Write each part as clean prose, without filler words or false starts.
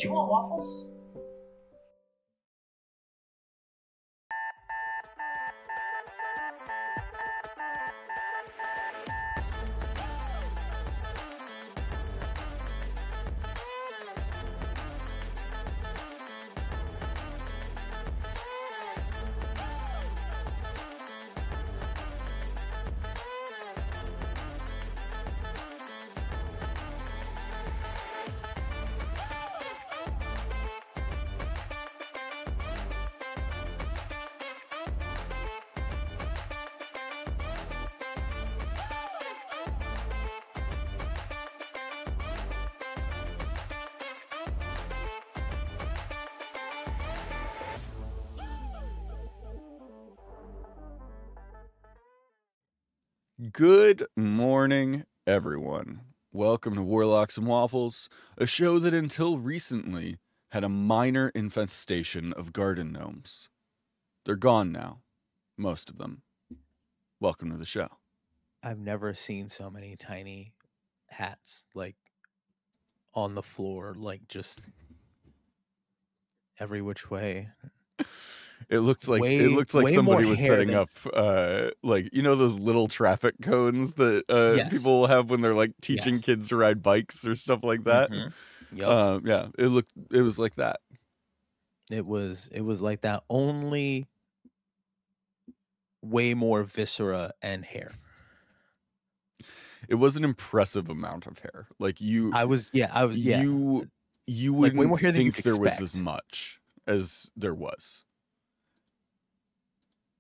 Did you want waffles? Good morning, everyone. Welcome to Warlocks and Waffles, a show that until recently had a minor infestation of garden gnomes. They're gone now, most of them. Welcome to the show. I've never seen so many tiny hats like on the floor, like just every which way. It looked like Way somebody more was hair setting than- up like those little traffic cones that Yes. people have when they're like teaching Yes. kids to ride bikes or stuff like that. Mhm. Yep. Yeah, it was like that. It was like that, only way more viscera and hair. It was an impressive amount of hair. Like you you Like, way wouldn't more hair than think you'd there was expect. as much as there was.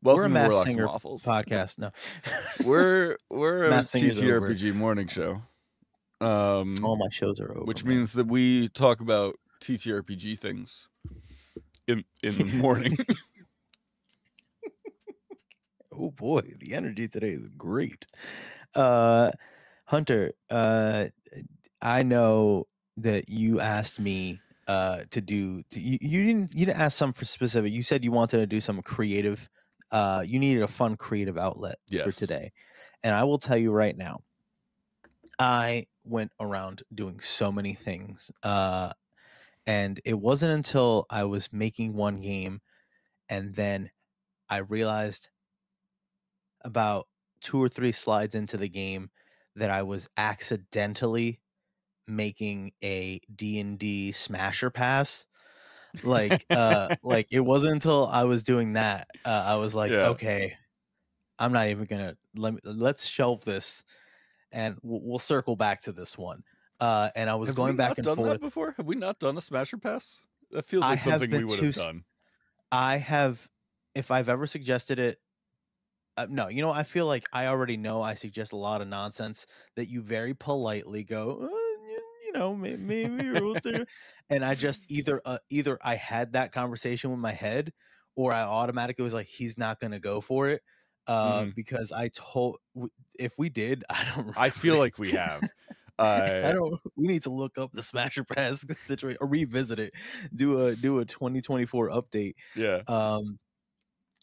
We're a Welcome to Mass Warlocks and Singer Waffles. podcast. No. We're a Mass Singer's over. TTRPG morning show. All my shows are over. Which man. means that we talk about TTRPG things in the morning. Oh boy, the energy today is great. Hunter, I know that you asked me you didn't ask some for specific. You said you wanted to do some creative, you needed a fun creative outlet for Yes. today. And I will tell you right now, I went around doing so many things. And it wasn't until I was making one game and then I realized about 2 or 3 slides into the game that I was accidentally making a D&D smasher pass. Like it wasn't until I was doing that I was like, Yeah. okay, I'm not even gonna let's shelve this and we'll circle back to this one. And I was Have going we back not and done forth. that before? Have we not done a Smasher Pass? That feels I like have something we been would too have done. I have, if I've ever suggested it, no, I feel like I already know I suggest a lot of nonsense that you very politely go, maybe we'll do. And I just either I had that conversation with my head, or I automatically was like, he's not going to go for it. Because if we did, I don't remember. I feel like we have. We need to look up the Smasher Pass situation or revisit it. Do a 2024 update. Yeah.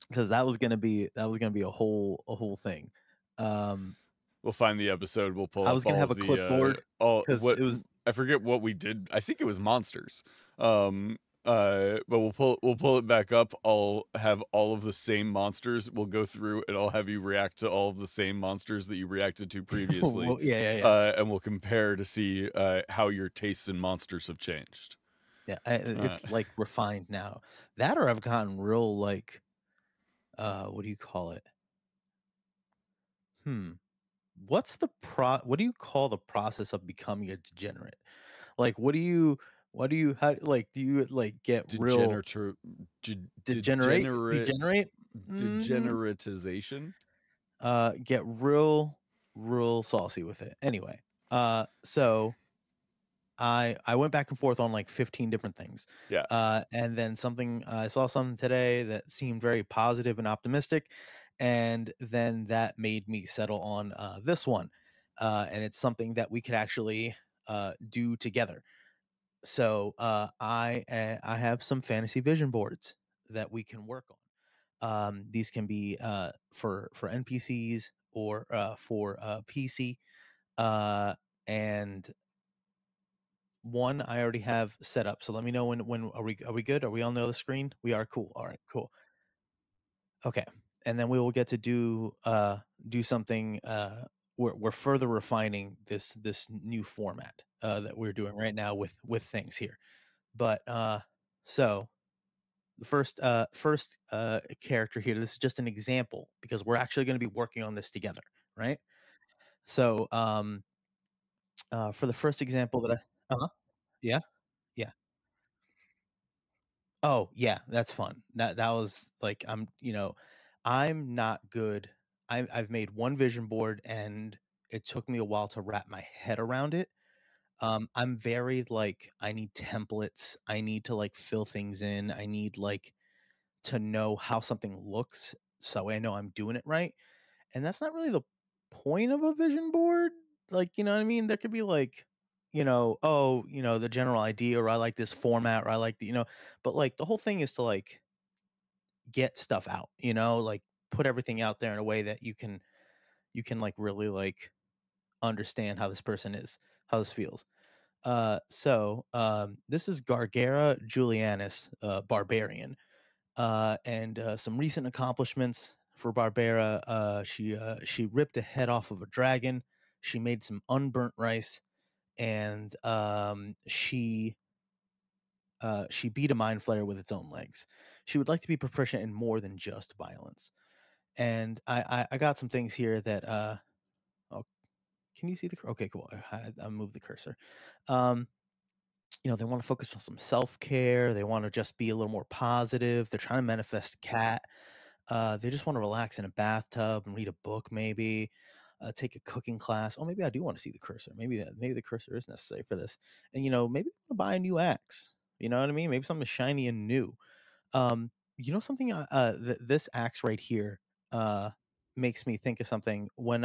Because that was gonna be a whole thing. We'll find the episode. We'll pull. I was gonna have a clipboard because it was. I forget what we did. I think it was monsters. But we'll pull it back up. I'll have all of the same monsters. We'll go through and I'll have you react to all of the same monsters that you reacted to previously. Well, yeah. And we'll compare to see how your tastes in monsters have changed. Yeah, it's like refined now. That, or I've gotten real like, what do you call it? What do you call the process of becoming a degenerate? Like, do you get real degenerate? Degeneratization? Get real saucy with it. Anyway, so I went back and forth on like 15 different things. Yeah. And then I saw something today that seemed very positive and optimistic, and then that made me settle on this one. And it's something that we could actually do together. So I have some fantasy vision boards that we can work on. These can be for NPCs or for PC, and one I already have set up. So let me know when are we good? Are we on the other screen? We are cool. All right, cool. Okay. And then we will get to do something we're further refining this new format that we're doing right now with things here. But so the first character here, this is just an example because we're actually going to be working on this together, right? So for the first example that I uh-huh. Yeah. Yeah. Oh, yeah, that's fun. That was like I'm not good. I've made one vision board and it took me a while to wrap my head around it. I'm very like I need templates. I need to like fill things in. I need like to know how something looks so I know I'm doing it right. And that's not really the point of a vision board. Like, you know what I mean? There could be like, oh, the general idea, or I like this format, or I like but like the whole thing is to like get stuff out, like put everything out there in a way that you can like really like understand how this person is, how this feels. So this is Gargara Julianus, Barbarian. And some recent accomplishments for Barbara. She ripped a head off of a dragon. She made some unburnt rice, and she beat a mind flayer with its own legs. She would like to be proficient in more than just violence. And I got some things here that oh, can you see the okay, cool. I moved the cursor. Um they want to focus on some self-care. They want to just be a little more positive. They're trying to manifest cat. They just want to relax in a bathtub and read a book, maybe take a cooking class. Oh, maybe I do want to see the cursor. Maybe the cursor is necessary for this. And maybe I want to buy a new axe. You know what I mean? Maybe something shiny and new. Something. This axe right here uh, makes me think of something when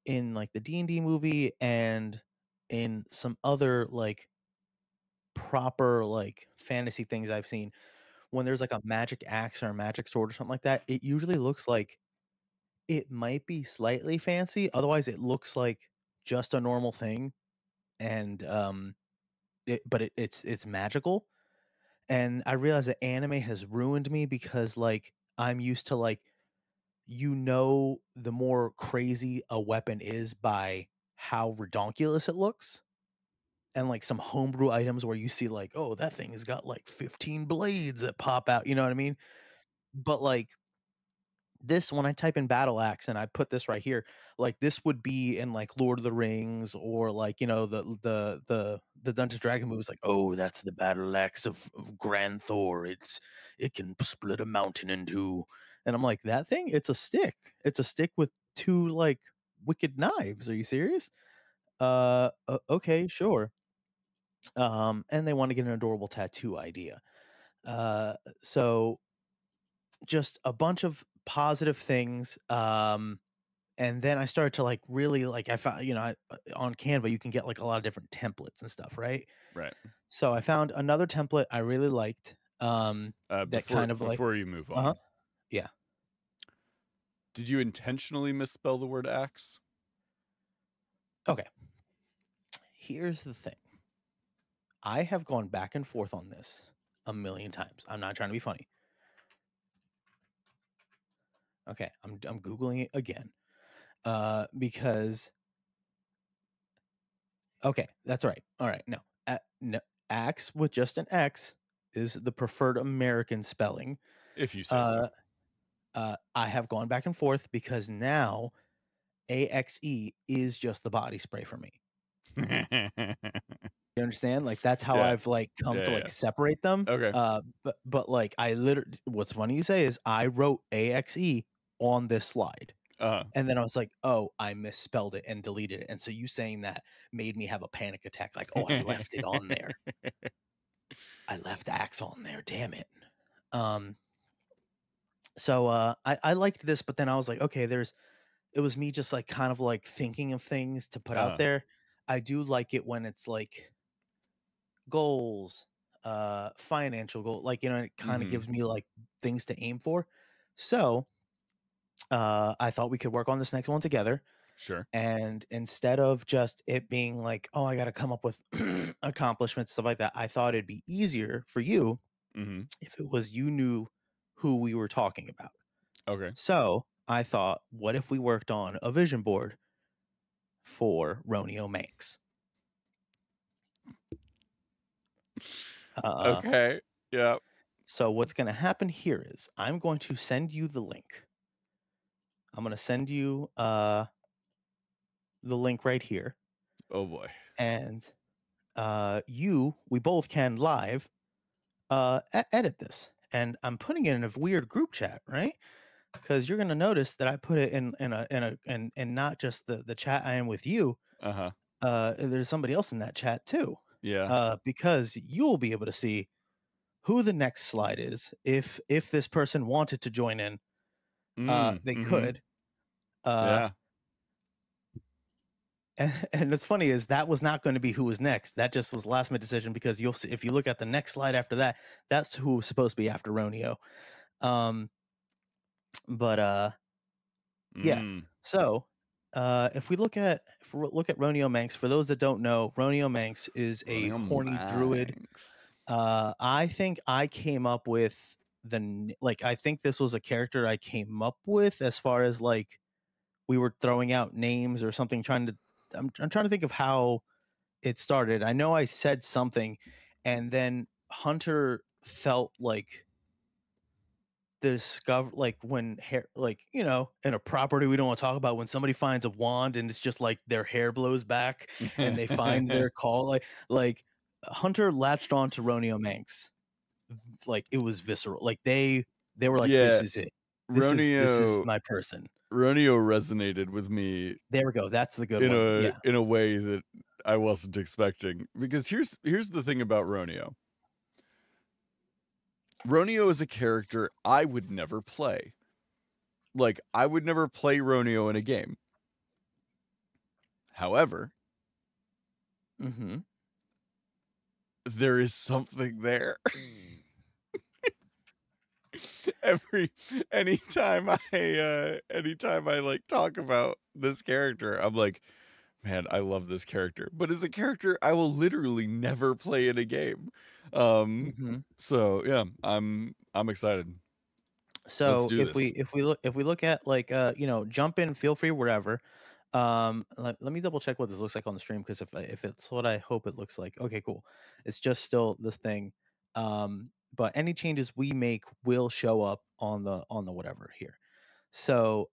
in like the D&D movie and in some other like proper like fantasy things I've seen, when there's like a magic axe or a magic sword or something like that, it usually looks like it might be slightly fancy. Otherwise, it looks like just a normal thing, and but it's magical. And I realize that anime has ruined me because like I'm used to like the more crazy a weapon is by how redonkulous it looks. And like some homebrew items where you see like, oh, that thing has got like 15 blades that pop out. You know what I mean? But like this, when I type in battle axe and I put this right here, like this would be in like Lord of the Rings or like the Dungeons Dragon movies. Like, oh, that's the battle axe of Grand Thor. It can split a mountain in two, and I'm like, that thing. It's a stick. It's a stick with two like wicked knives. Are you serious? Okay, sure. And they want to get an adorable tattoo idea. So just a bunch of positive things. And then I started to like really like I found on Canva you can get like a lot of different templates and stuff, right? Right. So I found another template I really liked. That Before kind of like before you move uh huh, on, yeah. did you intentionally misspell the word axe? Okay, here's the thing. I have gone back and forth on this a million times. I'm not trying to be funny. Okay, I'm googling it again. Because okay, that's right. All right, no, axe with just an X is the preferred American spelling. If you say so. Uh, I have gone back and forth because now AXE is just the body spray for me. You understand? Like that's how Yeah. I've like come to Yeah, like yeah. separate them. Okay. But like I literally, what's funny you say is I wrote AXE on this slide. Uh-huh. And then I was like, "Oh, I misspelled it and deleted it." And so you saying that made me have a panic attack. Like, "Oh, I left it on there. I left Axe on there. Damn it." Um. So I liked this, but then I was like, "Okay, there's." It was me just like kind of like thinking of things to put out Uh-huh. there. I do like it when it's like goals, financial goal, like it kind of Mhm. gives me like things to aim for. So I thought we could work on this next one together. Sure. And instead of just it being like, oh, I got to come up with accomplishments, stuff like that, I thought it'd be easier for you Mhm. if it was you knew who we were talking about. Okay. So I thought, what if we worked on a vision board for Romeo Manx? Uh, Okay. Yeah. so what's going to happen here is I'm going to send you the link. I'm going to send you the link right here, Oh boy. and we both can live edit this. And I'm putting it in a weird group chat, right? Because you're going to notice that I put it in not just the chat I am with you. Uh-huh. There's somebody else in that chat too, Yeah. because you'll be able to see who the next slide is. If this person wanted to join in, they Mhm. could. Uh, Yeah. and what's funny is that was not going to be who was next. That just was last minute decision, because you'll see if you look at the next slide after that, that's who was supposed to be after Ronio. Um, but yeah. Mm. So if we look at Ronio Manx, for those that don't know, Ronio Manx is a Running horny druid. Manx. I think I came up with I think this was a character I came up with, as far as like we were throwing out names or something, I'm trying to think of how it started. I know I said something, and then Hunter felt like discover like when hair, like, in a property we don't want to talk about, when somebody finds a wand and it's just like their hair blows back and they find their call, like Hunter latched on to Ronio Manx. Like it was visceral. Like they were like, this Yeah. is it. This is Ronio my person. Ronio resonated with me There we go. That's the good in one. a Yeah. in a way that I wasn't expecting. Because here's the thing about Ronio. Ronio is a character I would never play. Like, I would never play Ronio in a game. However, Mm-hmm. there is something there. Every anytime I like talk about this character, I'm like, man, I love this character. But as a character I will literally never play in a game. Um Mm-hmm. so yeah, I'm excited. Let's So do this. if we look at like jump in, feel free wherever. Let me double check what this looks like on the stream, because if it's what I hope it looks like, okay, cool. It's just still the thing. But any changes we make will show up on the whatever here. So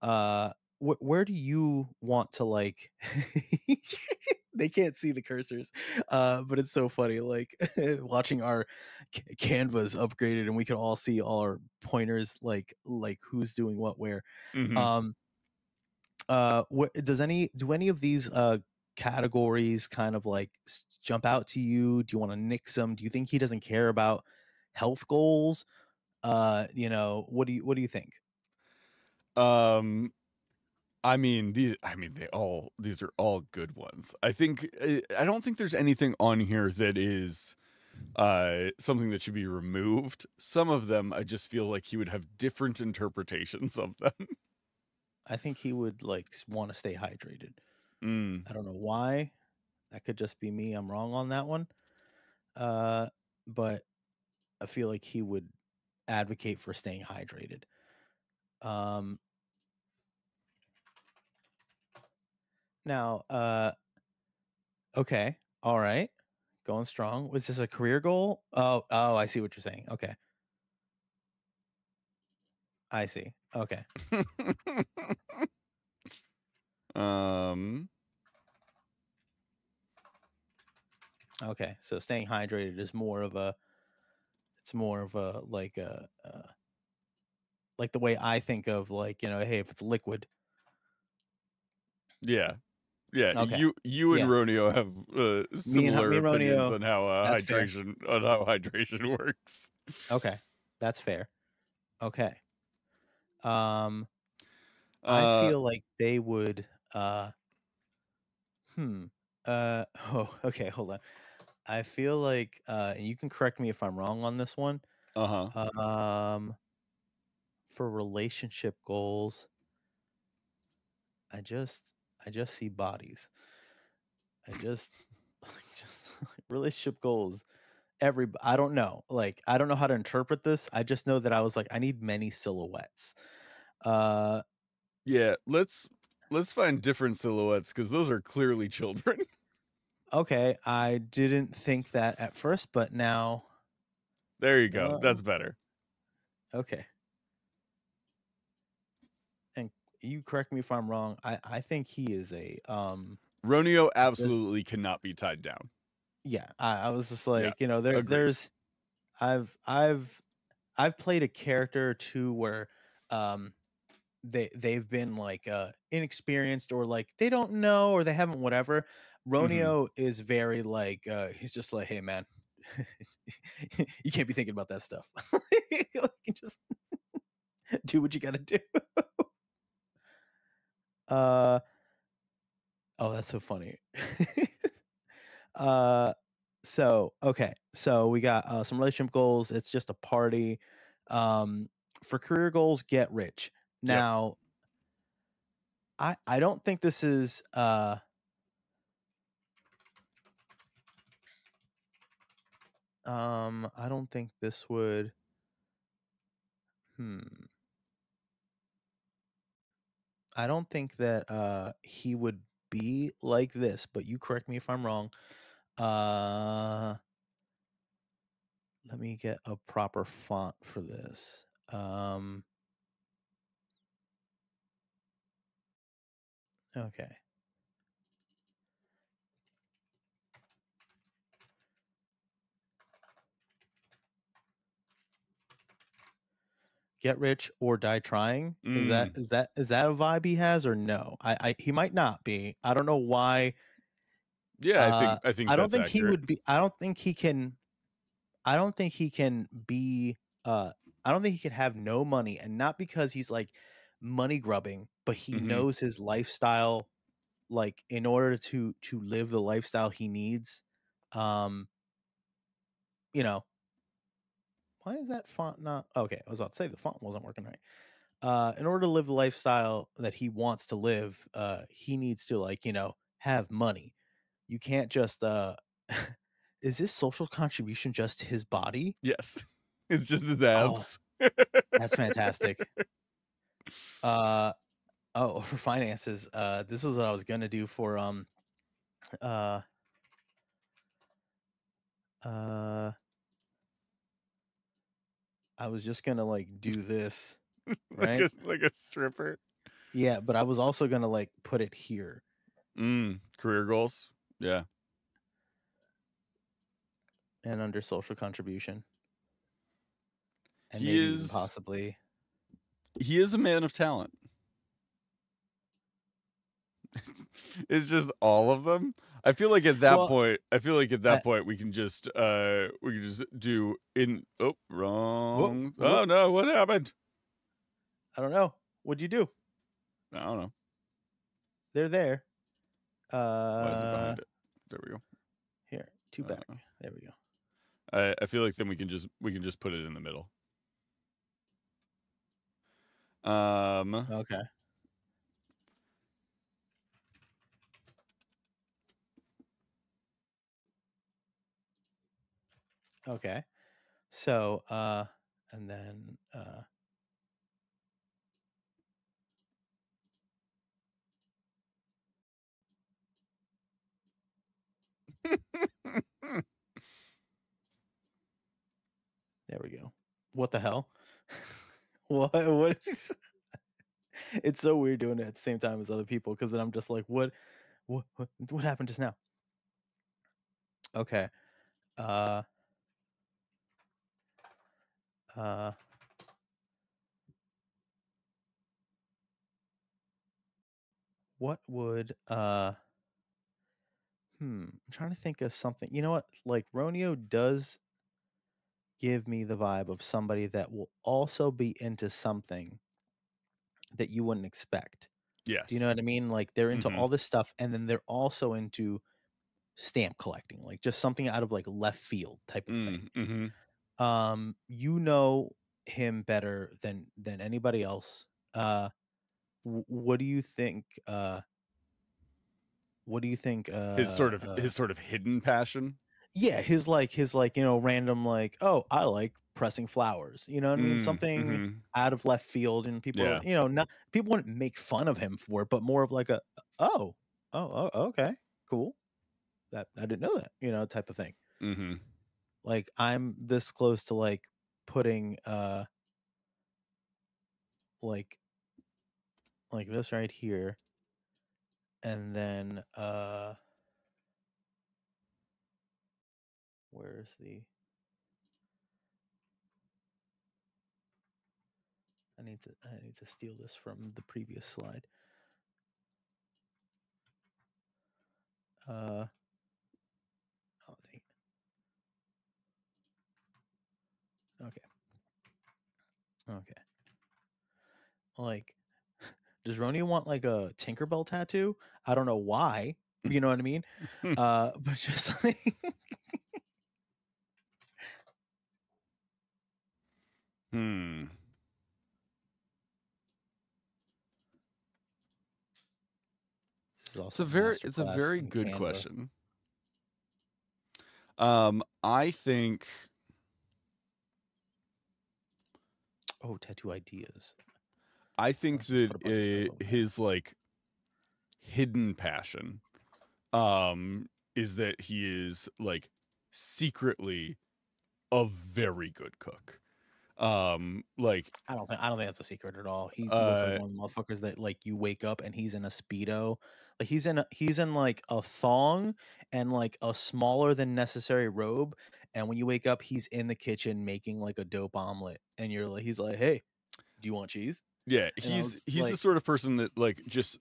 where do you want to like they can't see the cursors, but it's so funny, like watching our canvas upgraded and we can all see all our pointers, like who's doing what where. Mhm. um do any of these categories kind of like jump out to you? Do you want to nix them? Do you think he doesn't care about health goals? What do you think? Um these are all good ones. I don't think there's anything on here that is something that should be removed. Some of them I just feel like he would have different interpretations of them. I think he would like want to stay hydrated. Mm. I don't know why. That could just be me. I'm wrong on that one. Uh, but I feel like he would advocate for staying hydrated. Um, now, okay, all right, going strong. Was this a career goal? Oh, I see what you're saying. Okay, I see. Okay, um okay. So staying hydrated is more of a. It's more of a like the way I think of, like, hey, if it's liquid. yeah. Yeah, Okay, you and yeah. Ronio have Me similar and opinions Romeo. That's fair. on how hydration works. Okay, that's fair. Okay. Um, I Uh feel like they would. Hmm. Oh, okay. Hold on. I feel like, and you can correct me if I'm wrong on this one. uh-huh. Um, for relationship goals, I just, I just see bodies. I just just relationship goals. I don't know. Like, I don't know how to interpret this. I just know that I was like, I need many silhouettes. Uh, Yeah, let's find different silhouettes because those are clearly children. okay, I didn't think that at first, but now, There you go. no, That's better. okay. And you correct me if I'm wrong. I think he is a Roneo this, absolutely cannot be tied down. yeah. I was just Yeah, like, agreed. I've I've I've played a character or two where um they've been like inexperienced or like they don't know or they haven't whatever. Mhm. Roneo is very like he's just like, hey man, you can't be thinking about that stuff. You just do what you gotta do. Uh oh, that's so funny. uh so okay. So we got some relationship goals. It's just a party. For career goals, get rich. Yep. Now, I don't think this is I don't think this would hmm. I don't think that he would be like this, but you correct me if I'm wrong. Uh let me get a proper font for this. Okay. Get rich or die trying. Is that Mm. is that is that a vibe he has or no? I he might not be. I don't know why. Yeah, I think I don't that's think he accurate. would be. I don't think he can. I don't think he can be. I don't think he can have no money, and not because he's like money grubbing, but he Mhm. knows his lifestyle. Like in order to live the lifestyle he needs, um, you know, why is that font not okay? I was about to say the font wasn't working right. In order to live the lifestyle that he wants to live, he needs to like have money. You can't just is this social contribution just his body? Yes. It's just the Oh, abs. that's fantastic. Uh oh, for finances, this is what I was gonna do for uh uh I was just gonna like do this, right? Like a stripper. Yeah, but I was also gonna like put it here Career goals. Yeah. and under social contribution and He maybe even is possibly he is a man of talent. It's just all of them. well I feel like at I that point we can just do in oh wrong. what Oh no, what happened? I don't know. What'd you do? I don't know. They're there. Why is it behind it? There we go. Here, two back. Uh, There we go. I feel like then we can just put it in the middle. Um Okay. Okay. So, and then, there we go. What the hell? What? It's so weird doing it at the same time as other people because then I'm just like, what happened just now? Okay. Uh, uh, what would, I'm trying to think of something. You know what? Like, Romeo does give me the vibe of somebody that will also be into something that you wouldn't expect. Do you know yes. what I mean? Like, they're into Mhm. all this stuff, and then they're also into stamp collecting, like, just something out of, like, left field type of thing. Mhm. You know him better than anybody else. What do you think, what do you think? His sort of hidden passion. Yeah, his you know, random like, oh, I like pressing flowers. You know what I mean? Something Mm-hmm. out of left field, and people are Yeah. like, you know, not people wouldn't make fun of him for it, but more of like a, oh, okay, cool. That I didn't know that, you know, type of thing. Mm-hmm. Like I'm this close to like putting like this right here, and then where's the I need to steal this from the previous slide. Uh oh dang. Okay. Okay. Like, does Roni want like a Tinkerbell tattoo? I don't know why. You know what I mean? But just like Hmm. this is also a master It's a class very in good Canva. question. I think Oh, tattoo ideas. I think Let's just that put a bunch of stuff over there. his like hidden passion is that he is like secretly a very good cook. Like I don't think that's a secret at all. He looks like uh one of the motherfuckers that like you wake up and he's in a speedo, like he's in like a thong and like a smaller than necessary robe, and when you wake up, he's in the kitchen making like a dope omelet, and you're like, he's like, hey, do you want cheese? yeah, And I was he's the like, sort of person that like just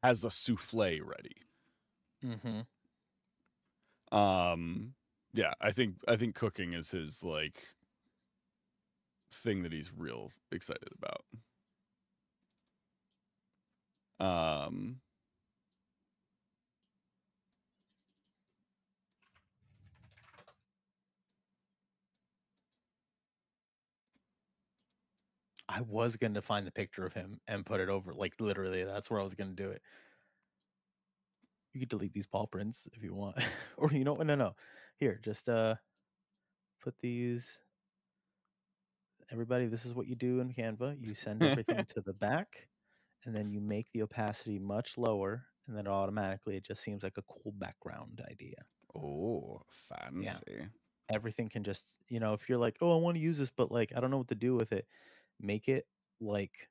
has a souffle ready. mm-hmm. Um yeah, I think cooking is his like thing that he's real excited about. Um I was gonna find the picture of him and put it over, like literally, that's where I was gonna do it. You could delete these paw prints if you want, or you know, no. Here, just put these. Everybody, this is what you do in Canva. You send everything to the back, and then you make the opacity much lower, and then automatically it just seems like a cool background idea. oh, Yeah, fancy. everything can just, you know, if you're like, oh, I want to use this, but like I don't know what to do with it, make it like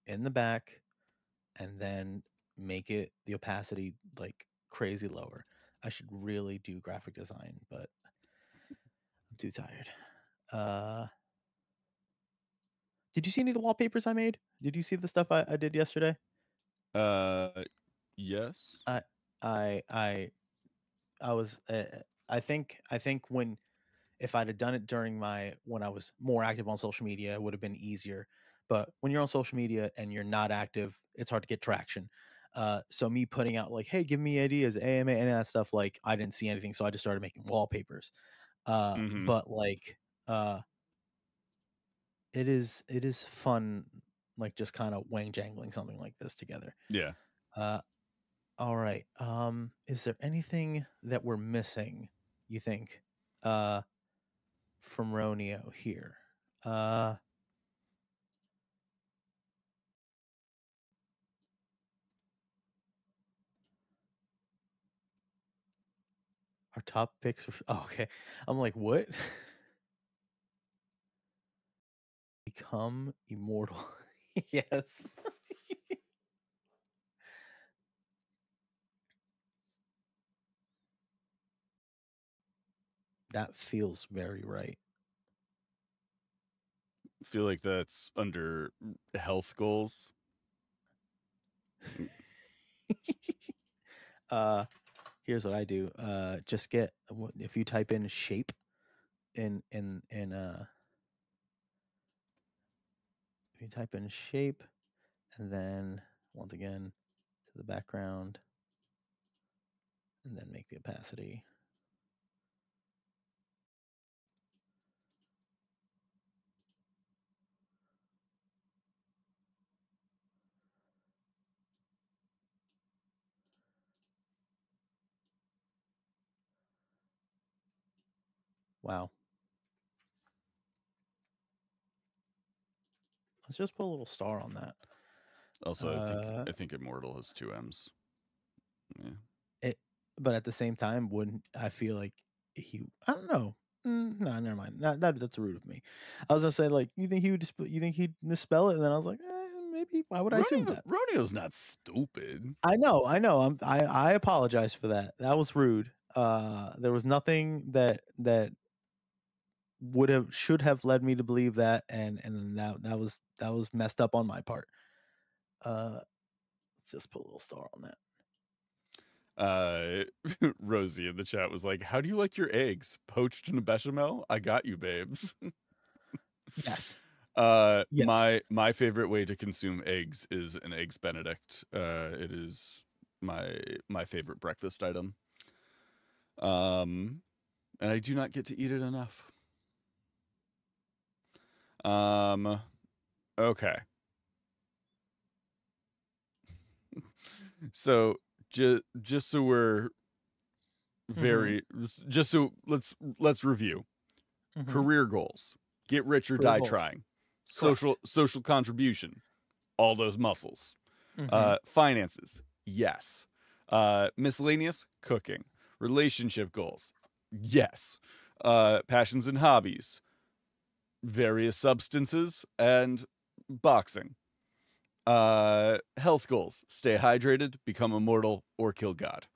in the back, and then make it the opacity like crazy lower. I should really do graphic design, but I'm too tired. Uh, did you see any of the wallpapers I made? Did you see the stuff I did yesterday? Uh yes. I I I I was I think when if I'd have done it during my when I was more active on social media, it would have been easier. But when you're on social media and you're not active, it's hard to get traction. So me putting out like, hey, give me ideas, AMA, and that stuff, like I didn't see anything, so I just started making wallpapers. Mhm. But like it is fun, like just kind of wang jangling something like this together. Yeah. Uh, all right. Is there anything that we're missing, you think, uh, from Romeo here? Uh, our top picks. Oh, okay. I'm like, what? Become immortal. Yes. That feels very right. Feel like that's under health goals. uh, here's what I do. Just get if you type in shape in if you type in shape and then once again to the background and then make the opacity. Wow. Let's just put a little star on that. Also, Uh, I think Immortal has two M's. Yeah. it, but at the same time, wouldn't I feel like he? I don't know. No, never mind. That's rude of me. I was gonna say like, you think he would? You think he'd misspell it? And then I was like, maybe. Why would I assume that? Roneo's not stupid. I know. I apologize for that. That was rude. There was nothing that should have led me to believe that, and that was messed up on my part. Let's just put a little star on that. Rosie in the chat was like, "How do you like your eggs? Poached in a bechamel? I got you, babes." Yes. Yes. My favorite way to consume eggs is an eggs Benedict. It is my favorite breakfast item. And I do not get to eat it enough. Okay. So just so we're very just so let's review. Career goals. Get rich or Career die goals. trying. Social contribution. All those muscles. Finances. Yes. Miscellaneous cooking. Relationship goals. Yes. Passions and hobbies. Various substances and boxing. Health goals. Stay hydrated, become immortal, or kill God.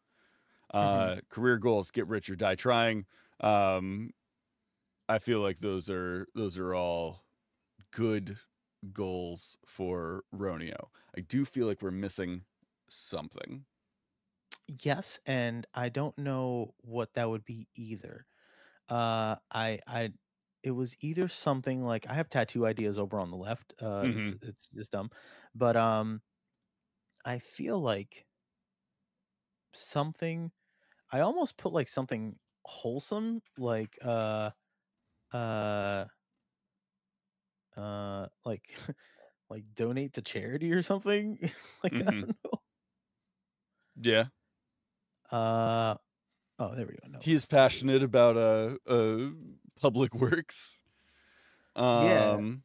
Career goals. Get rich or die trying. I feel like those are all good goals for Roneo. I do feel like we're missing something. Yes, and I don't know what that would be either. I it was either something like I have tattoo ideas over on the left. It's just dumb, but I feel like something. I almost put like something wholesome, like uh like like donate to charity or something. Like I Mm-hmm. don't know. Yeah. Uh oh, there we go. No, He is let's do this. passionate about public works. Yeah, Um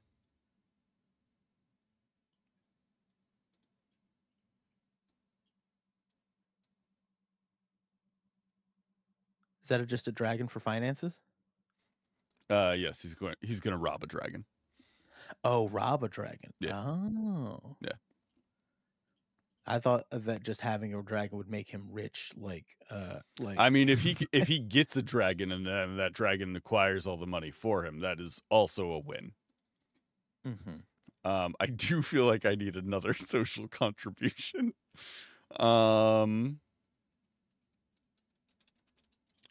is that just a dragon for finances? yes, he's gonna rob a dragon. Oh, rob a dragon. Yeah. Oh. Yeah. I thought that just having a dragon would make him rich, like I mean, if he gets a dragon and then that dragon acquires all the money for him, that is also a win. Mhm. I do feel like I need another social contribution. Um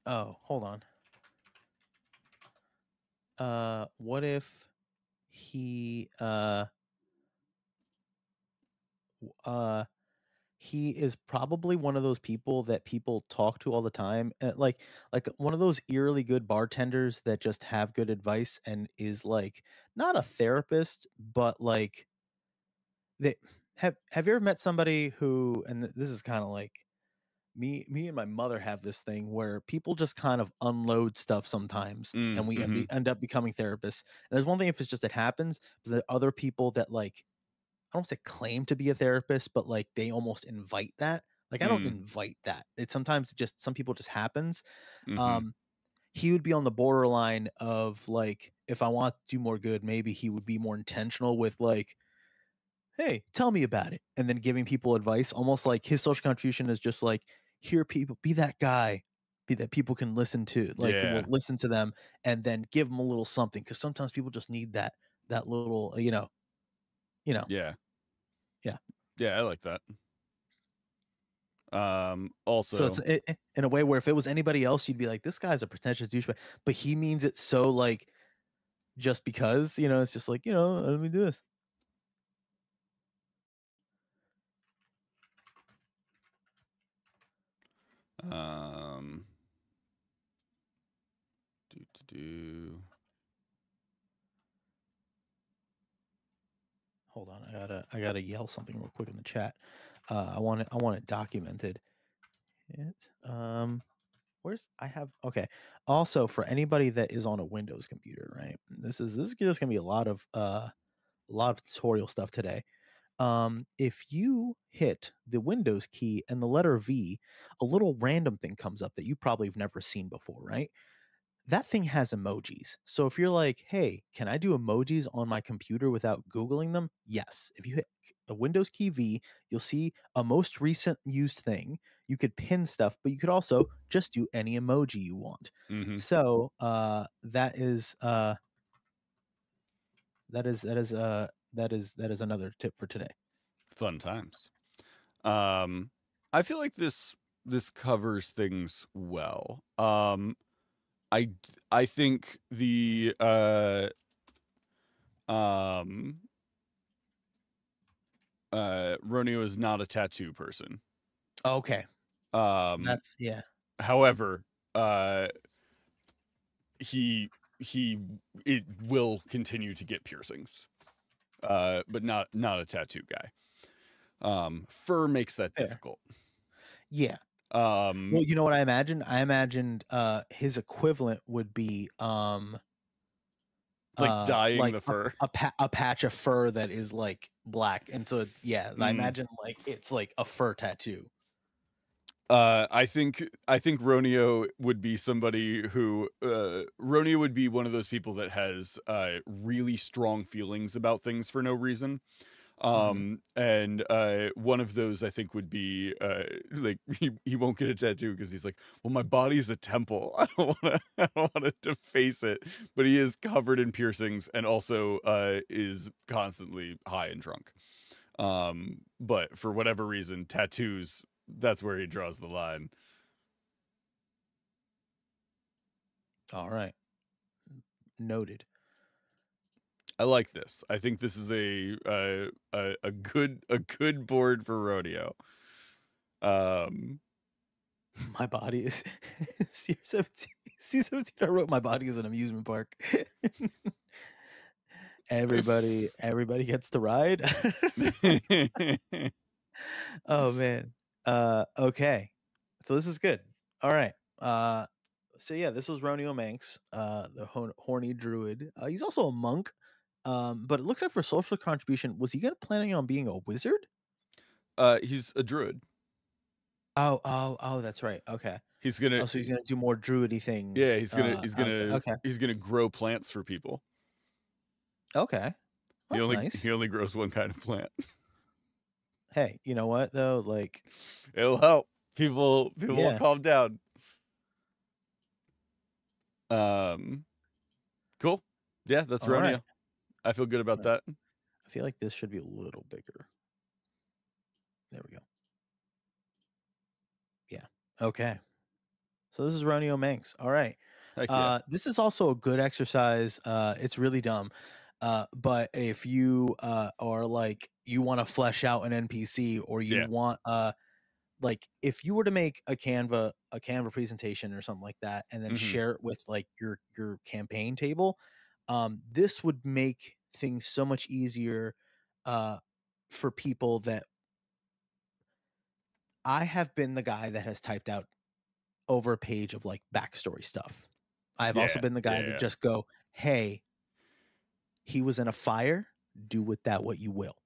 Oh, hold on. What if he w- uh he is probably one of those people that people talk to all the time, like one of those eerily good bartenders that just have good advice and is like not a therapist, but like they have you ever met somebody who, and this is kind of like me and my mother have this thing where people just kind of unload stuff sometimes, and we mm-hmm. end up becoming therapists. And there's one thing if it's just it happens, but there are other people that like I don't say claim to be a therapist, but like they almost invite that. Like I don't Mm, invite that. It sometimes just some people just happens. mm-hmm. Um, he would be on the borderline of like if I want to do more good, maybe he would be more intentional with like, hey, tell me about it. And then giving people advice, almost like his social contribution is just like, hear people, be that guy, be that people can listen to, like, Yeah. will listen to them and then give them a little something. Cause sometimes people just need that little, you know, Yeah. yeah. Yeah, I like that. So Also, in a way where if it was anybody else, you'd be like, this guy's a pretentious douchebag, but he means it so like just because, it's just like, let me do this. um do. Hold on, I gotta yell something real quick in the chat. I want it documented. It, um Where's I have okay. Also, for anybody that is on a Windows computer, right? This is just gonna be a lot of tutorial stuff today. If you hit the Windows key and the letter V, a little random thing comes up that you probably have never seen before, right? That thing has emojis. So if you're like, "Hey, can I do emojis on my computer without Googling them?" Yes. If you hit a Windows key V, you'll see a most recent used thing. You could pin stuff, but you could also just do any emoji you want. Mm-hmm. So that is another tip for today. Fun times. Um, I feel like this covers things well. I I think the um Ronio is not a tattoo person. Okay. Um, That's yeah. however, uh, he it will continue to get piercings. But not a tattoo guy. Fur makes that Fair. difficult. Yeah. Um, Well, you know what I imagined? I imagined his equivalent would be like dyeing like the fur. a patch of fur that is like black, and so yeah, I Mm. imagine like it's like a fur tattoo. I think Ronio would be somebody who Ronio would be one of those people that has really strong feelings about things for no reason. Hmm. And one of those I think would be like he won't get a tattoo because he's like, well, my body's a temple. I don't want to deface it. But he is covered in piercings and also is constantly high and drunk. But for whatever reason, tattoos, that's where he draws the line. All right, noted. I like this. I think this is a good board for rodeo. Um, My body is C17. C17. I wrote my body is an amusement park. Everybody gets to ride. Oh man. Okay. So this is good. All right. So yeah, this was Ronio Manx, the horny druid. He's also a monk. But it looks like for social contribution, was he gonna planning on being a wizard? he's a druid. Oh, that's right. Okay. He's gonna Oh, so he's gonna do more druidy Yeah, things. he's gonna he's Okay, gonna okay, he's gonna grow plants for people. okay. He That's only nice. he only grows one kind of plant. Hey, you know what though? Like, It'll help. People will yeah. calm down. Um, cool. Yeah, that's All right. Ronia. I feel good about All right. that. I feel like this should be a little bigger. There we go. Yeah. Okay. So this is Ronio Manx. All right. Heck yeah. This is also a good exercise. It's really dumb. But if you are like you want to flesh out an NPC or you Yeah. want like if you were to make a Canva presentation or something like that and then Hmm. share it with like your campaign table, this would make things so much easier uh for people that I have been the guy that has typed out over a page of like backstory stuff. I've also Yeah. been the guy to Yeah. just go, "Hey, he was in a fire. Do with that what you will."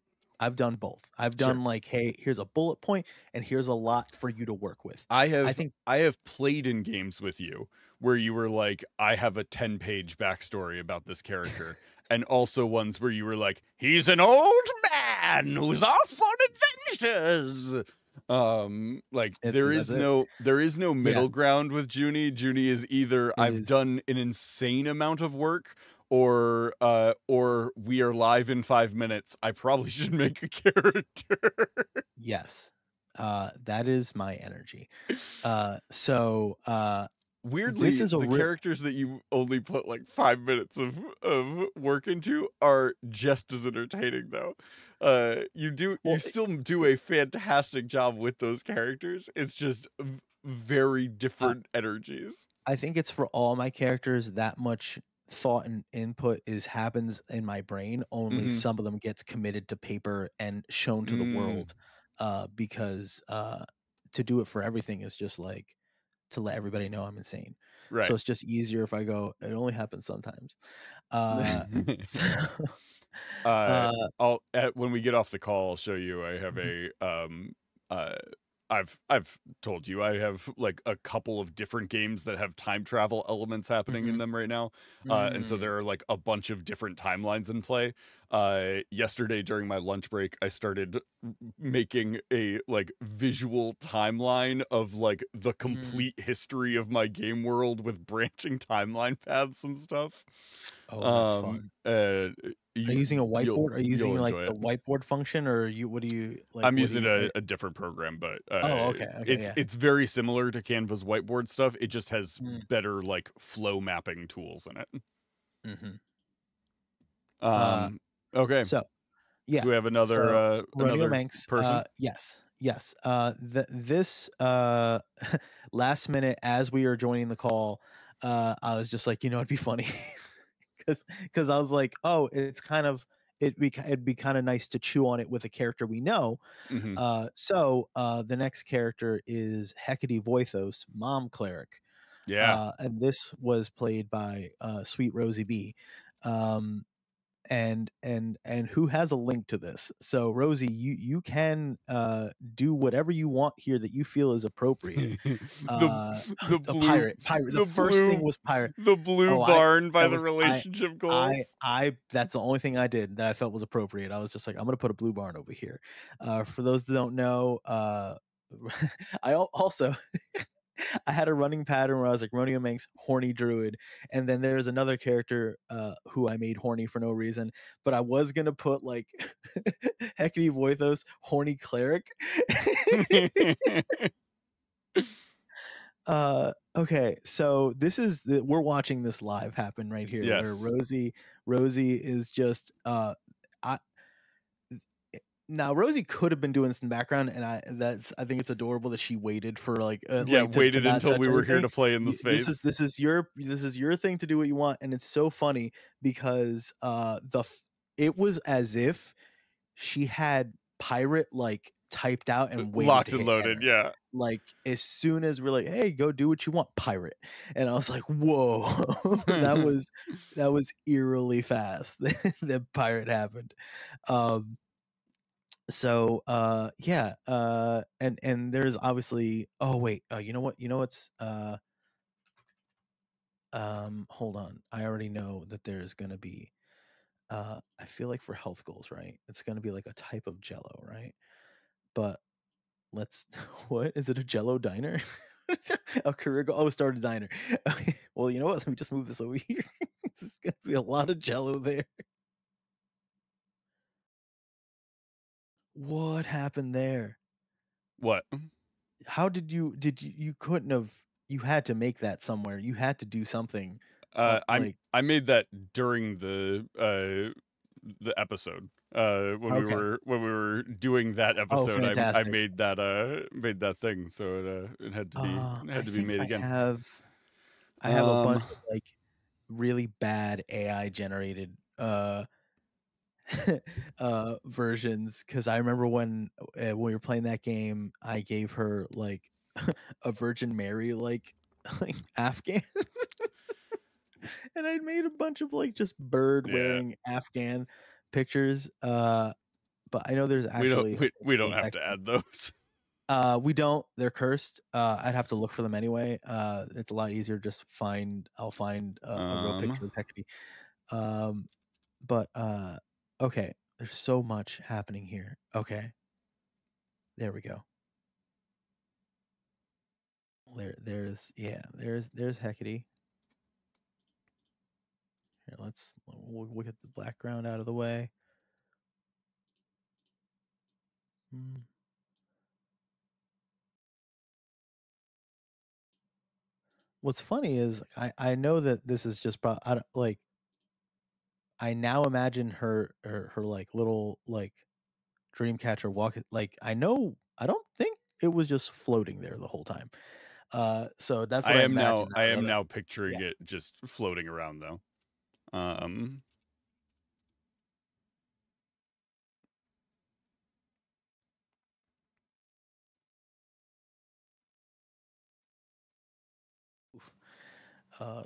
I've done both. I've Sure. done like, "Hey, here's a bullet point and here's a lot for you to work with." I I have think I have played in games with you where you were like, I have a 10-page backstory about this character. And also ones where you were like, he's an old man who's off on adventures. Like that's it. there is no Yeah, middle ground with Junie. Junie is either it I've is. done an insane amount of work or we are live in 5 minutes. I probably should make a character. Yes. That is my energy. So this Weirdly, is a the real characters that you only put like 5 minutes of work into are just as entertaining though. You well, still do a fantastic job with those characters. It's just very uh, different energies. I think it's for all my characters that much thought and input is happens in my brain. Only Mm-hmm. some of them gets committed to paper and shown to the Mm. world. Because to do it for everything is just like to let everybody know I'm insane. So Right. it's just easier if I go, it only happens sometimes. So uh, uh when we get off the call, I'll show you. I have mhm, uh, I've told you I have like a couple of different games that have time travel elements happening in mhm, them right now. And so mm, there are like a bunch of different timelines in play. Yesterday during my lunch break, I started making a like visual timeline of like the mm. complete history of my game world with branching timeline paths and stuff. Oh, that's fun. Uh, Are you using a you'll whiteboard? Are you using, like, enjoy the it. whiteboard function, or what do you like, I'm what do using you a different program, but oh, okay, okay, it's yeah. very similar to Canva's whiteboard stuff. It just has Mm, better like flow mapping tools in it. mhm. Uh, Um, okay. so yeah. Do we have So Romeo another Manx, person? yes, yes. This last minute as we were joining the call, I was just like, it'd be funny because I was like, oh, it's kind of it'd be kind of nice to chew on it with a character we know. Hmm. The next character is Hecate Voithos, Mom Cleric. Yeah. And this was played by Sweet Rosie B. Um, and who has a link to this. So Rosie, you can do whatever you want here that you feel is appropriate. the Uh the a blue pirate. The the first thing blue was pirate. the blue Oh, I barn by that the was relationship goals. I that's the only thing I did that I felt was appropriate. I was just like, I'm gonna put a blue barn over here. For those that don't know, also I had a running pattern where I was like Romeo Manx, horny druid, and then there's another character who I made horny for no reason, but I was gonna put like Hecate Voithos, horny cleric. Okay, so we're watching this live happen right here, where Yes. Rosie is just I now Rosie could have been doing this in the background, and I think it's adorable that she waited for Yeah, to waited not until touch we were here anything. to play in the space. This is your thing to do what you want, and it's so funny because it was as if she had pirate like typed out and waited Locked to and hit loaded, enter. yeah. Like as soon as we're like, "Hey, go do what you want, pirate," and I was like, "Whoa, that was eerily fast." The pirate happened. Um, yeah, and there's obviously oh wait, you know what? You know what's hold on. I already know that there's gonna be I feel like for health goals, right? It's gonna be like a type of jello, right? But let's what? Is it a jello diner? A career goal? Oh, start a diner. Okay. Well, you know what? Let me just move this over here. This is gonna be a lot of jello there. What happened there? What? How you couldn't have you had to make that somewhere. You had to do something. Like I made that during the episode. okay. When we were doing that Oh, episode, I fantastic. made that thing, so it I had to be think made again. I have a Um, bunch of like really bad AI generated versions because I remember when we were playing that game, I gave her like a Virgin Mary like Afghan, and I made a bunch of like just bird yeah, wearing Afghan pictures. But I know there's actually a we picture don't of have to Hecate. add those. We don't. They're cursed. I'd have to look for them anyway. It's a lot easier just find. I'll find a real Um, picture of Hecate. Um, but okay. There's so much happening here. Okay, there we go. There's Hecate. Here, we'll get the background out of the way. Hmm. What's funny is I know that this is just I don't, like I now imagine her like little like dream catcher walk like I don't think it was just floating there the whole time. So that's what I imagine. I That's am another now picturing yeah. it just floating around though. Um,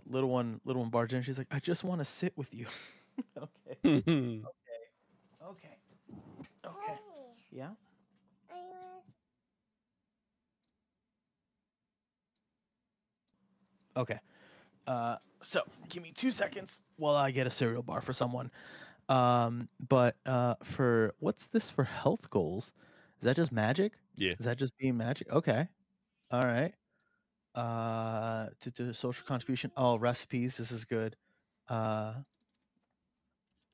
Little one barged in. She's like, I just want to sit with you. Okay. Okay. Okay. Yeah. Okay. So give me 2 seconds while I get a cereal bar for someone. But for what's this for health goals? Is that just magic? Yeah. Is that just being magic? Okay. All right. To social contribution. Oh, recipes. This is good.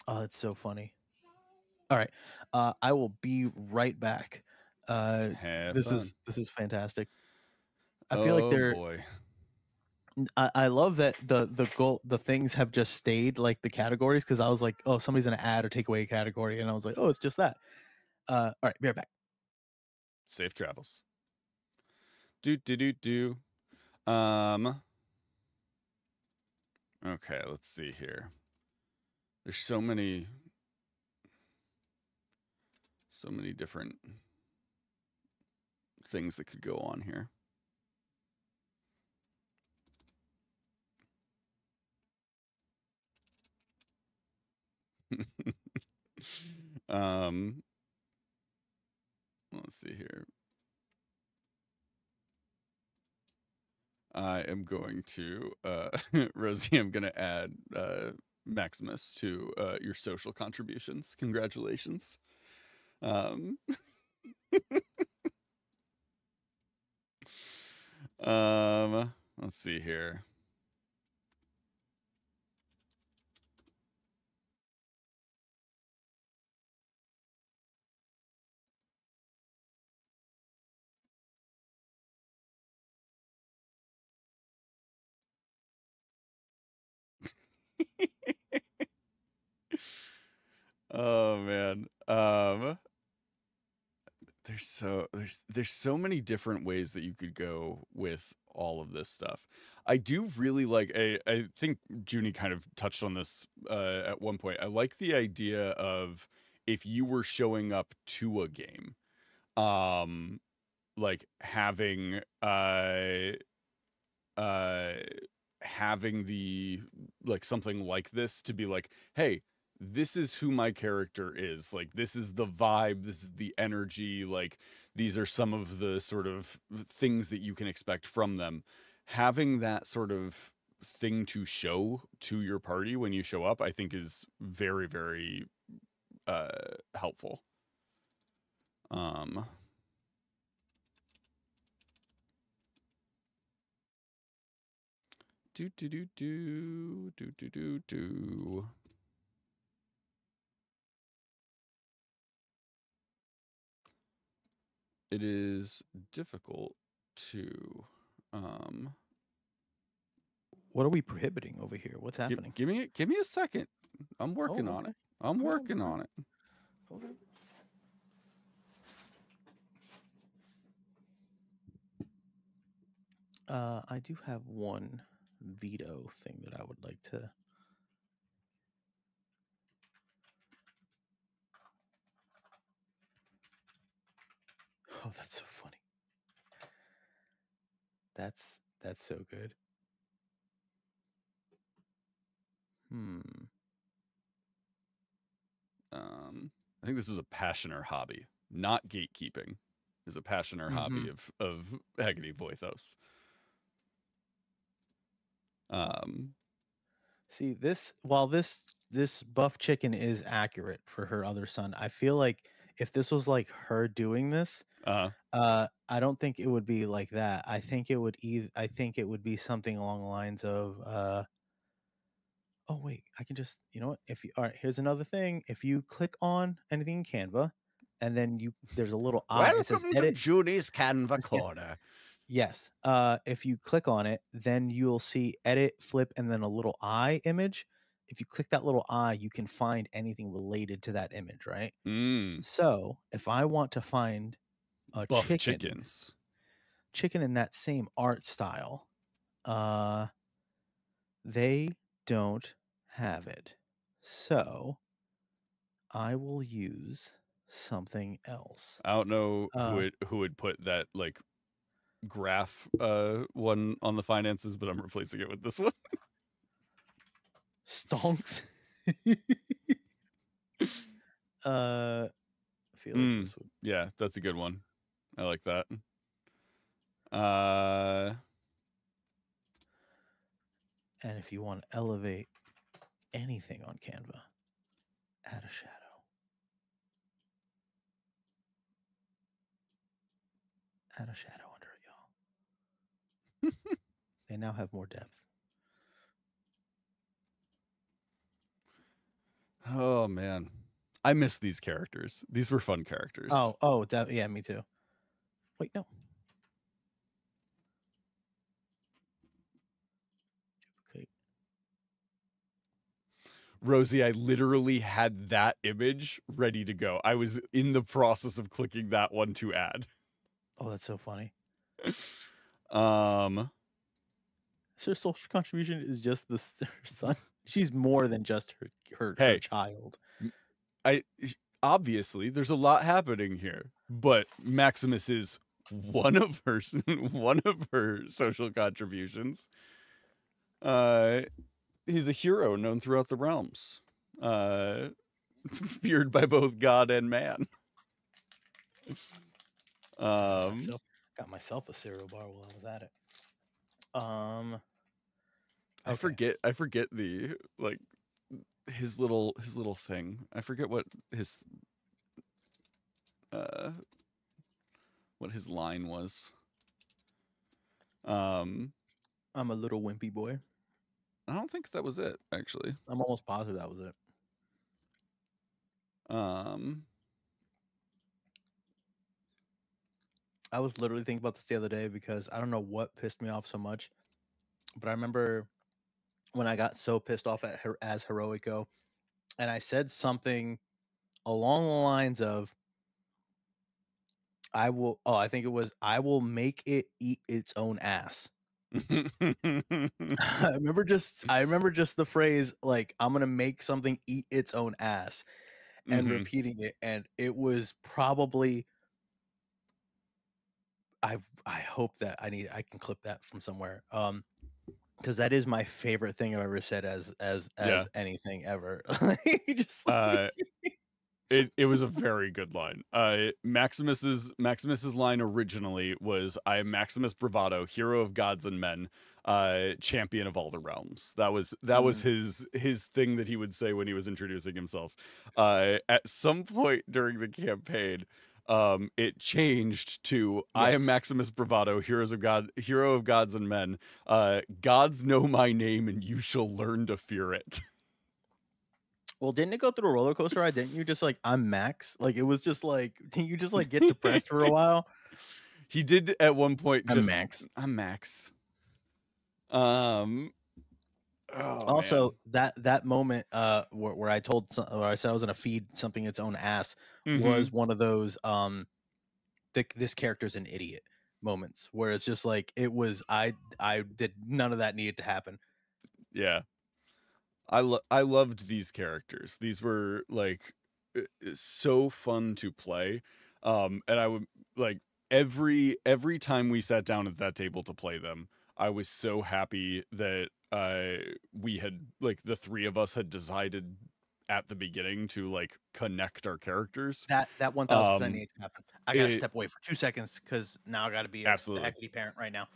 Oh, it's so funny. All right. I will be right back. Have fun. This is fantastic. I feel like Oh boy. I love that the things have just stayed like the categories, because I was like, oh, somebody's gonna add or take away a category, and I was like, oh, it's just that. All right, be right back. Safe travels. Do. Um. Okay, let's see here. There's so many different things that could go on here. um, let's see here. I am going to, Rosie, I'm going to add Maximus to your social contributions. Congratulations. Um, let's see here. Oh man. There's so many different ways that you could go with all of this stuff. I do really like I think Junie kind of touched on this at one point. I like the idea of if you were showing up to a game, um like uh having the like something like this to be like, hey, this is who my character is, like this is the vibe, this is the energy, like these are some of the sort of things that you can expect from them. Having that sort of thing to show to your party when you show up, I think is very, very helpful. um do. It is difficult to What are we prohibiting over here? What's happening? give me a second. I'm working Oh, on okay. it. I'm Okay, working on it. okay. I do have one veto thing that I would like to. Oh, that's so funny. That's so good. Hmm. I think this is a passion or hobby, not gatekeeping. Is a passion or Mm-hmm. hobby of Haggerty Voithos. Um, See, while this buff chicken is accurate for her other son, I feel like if this was like her doing this, uh, I don't think it would be like that. I think it would be something along the lines of oh wait, I can just, you know what? If you all right, here's another thing. If you click on anything in Canva and then there's a little eye, it says welcome to edit. Junie's Canva Yeah, Corner. yes. If you click on it, then you'll see edit, flip, and then a little eye image. If you click that little eye, you can find anything related to that image, right? Mm, So if I want to find a buff chickens. chicken in that same art style, uh, they don't have it. So I will use something else. I don't know Uh, who would put that like graph one on the finances, but I'm replacing it with this one. Stonks. I feel like this would. Yeah, that's a good one. I like that. Uh, And if you want to elevate anything on Canva, add a shadow. Add a shadow under it, y'all. They now have more depth. oh man, I miss these characters. These were fun characters. Yeah, me too. Wait, no. Duplicate. Rosie, I literally had that image ready to go. I was in the process of clicking that one to add. Oh, that's so funny. Um, So her social contribution is just her son. She's more than just her hey, child. Obviously there's a lot happening here, but Maximus is one of her social contributions. He's a hero known throughout the realms, feared by both God and man. Got myself a cereal bar while I was at it. I forget the like his little thing. I forget what his line was. I'm a little wimpy boy. I don't think that was it, actually. I'm almost positive that was it. I was literally thinking about this the other day because I don't know what pissed me off so much, but I remember when I got so pissed off at her as Heroico, and I said something along the lines of, I will make it eat its own ass. I remember just the phrase, like, I'm gonna make something eat its own ass, and repeating it, and it was probably, I hope that I can clip that from somewhere. Because that is my favorite thing I've ever said as Yeah. anything ever. Just It was a very good line. Maximus's line originally was, "I am Maximus Bravado, hero of gods and men, champion of all the realms." That was his thing that he would say when he was introducing himself. At some point during the campaign, it changed to, "I am Maximus Bravado, hero of gods and men. Gods know my name, and you shall learn to fear it." Well, didn't it go through a roller coaster ride? Didn't you just like, I'm Max? Like, it was just like, didn't you just like get depressed for a while? He did at one point I'm just, Max. "I'm Max." Also, man. that moment where I where I said I was gonna feed something its own ass was Mm-hmm. one of those this character's an idiot moments where it's just like, it was, I did none of that needed to happen. Yeah. I loved these characters. These were like so fun to play. And I would like every time we sat down at that table to play them, I was so happy that we had, like, the three of us had decided at the beginning to like connect our characters. That 1000% needs to happen. I gotta It step away for 2 seconds because now I gotta be a absolutely. heckity parent right now.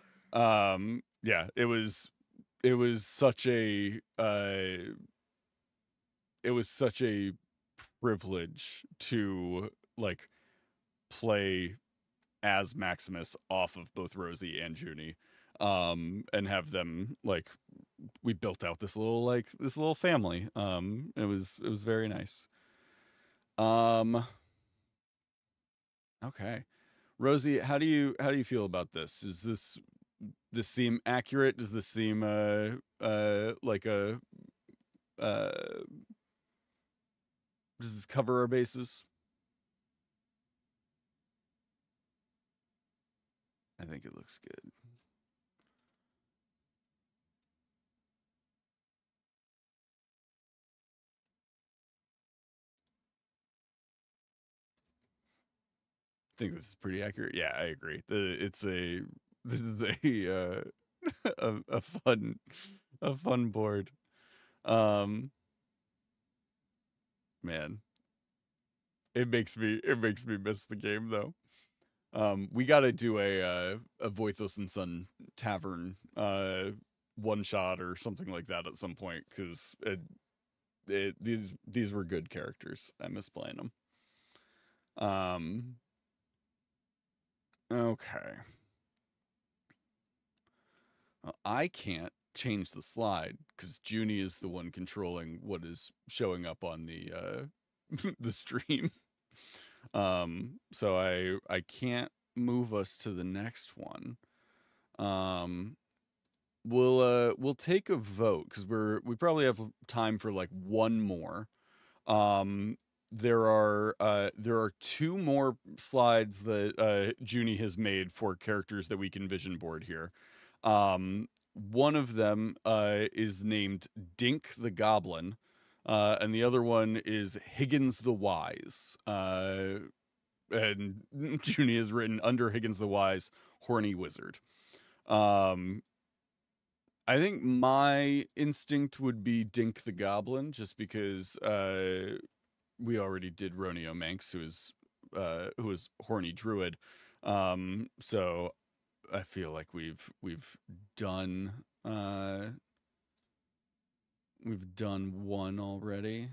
Yeah, it was such a it was such a privilege to like play as Maximus off of both Rosie and Junie, and have them, like, we built out this little family. It was very nice. Okay, Rosie, how do you feel about this? Is this seem accurate? Does this seem like a uh does this cover our bases? I think it looks good. I think this is pretty accurate. Yeah, I agree. It's a this is a fun board. Man, it makes me miss the game though. We got to do a Voithos and Son Tavern one shot or something like that at some point, because these were good characters. I miss playing them. Okay. I can't change the slide because Junie is the one controlling what is showing up on the the stream. So I can't move us to the next one. We'll take a vote because we probably have time for like one more. There are two more slides that Junie has made for characters that we can vision board here. One of them is named Dink the Goblin, and the other one is Higgins the Wise. And Junie has written under Higgins the Wise, Horny Wizard. I think my instinct would be Dink the Goblin, just because we already did Ronio Manx, who is Horny Druid. So I feel like we've done one already.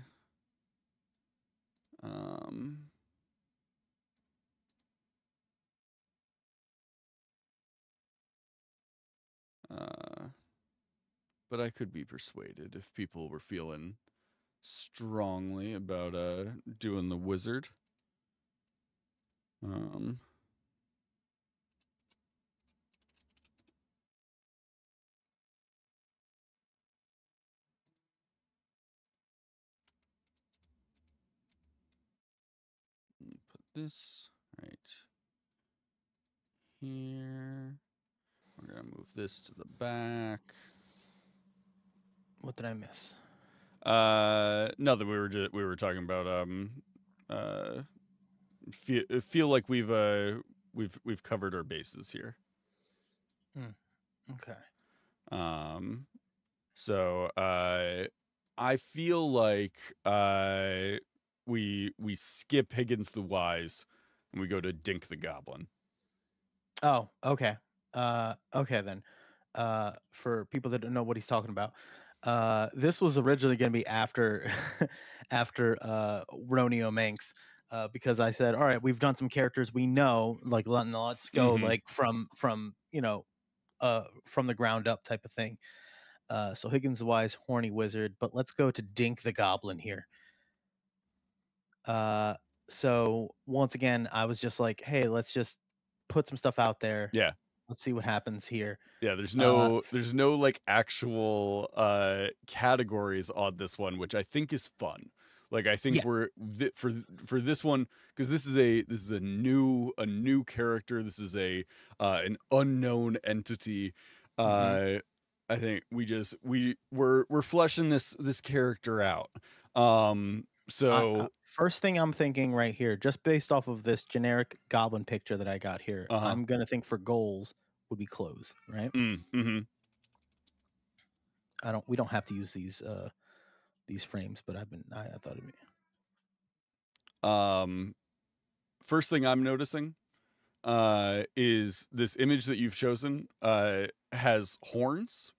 But I could be persuaded if people were feeling strongly about doing the wizard. Put this right here. We're gonna move this to the back. What did I miss? Nothing. We were talking about feel like we've covered our bases here. Okay. So I feel like we skip Higgins the Wise and we go to Dink the Goblin. Oh, okay. Okay then. For people that don't know what he's talking about, this was originally going to be after after Ronio Manx, because I said, all right, we've done some characters we know, like let's go like from from the ground up type of thing. So Higgins the Wise, Horny Wizard, but let's go to Dink the Goblin here. So once again, I was just like, hey, let's just put some stuff out there. Yeah. Let's see what happens here. Yeah, there's no like actual categories on this one, which I think is fun. Like I think we're for this one, because this is a new character. This is an unknown entity. I think we're fleshing this character out. So first thing I'm thinking right here, just based off of this generic goblin picture that I got here, I'm gonna think for goals would be clothes, right? We don't have to use these frames, but I thought it'd be. First thing I'm noticing is this image that you've chosen has horns.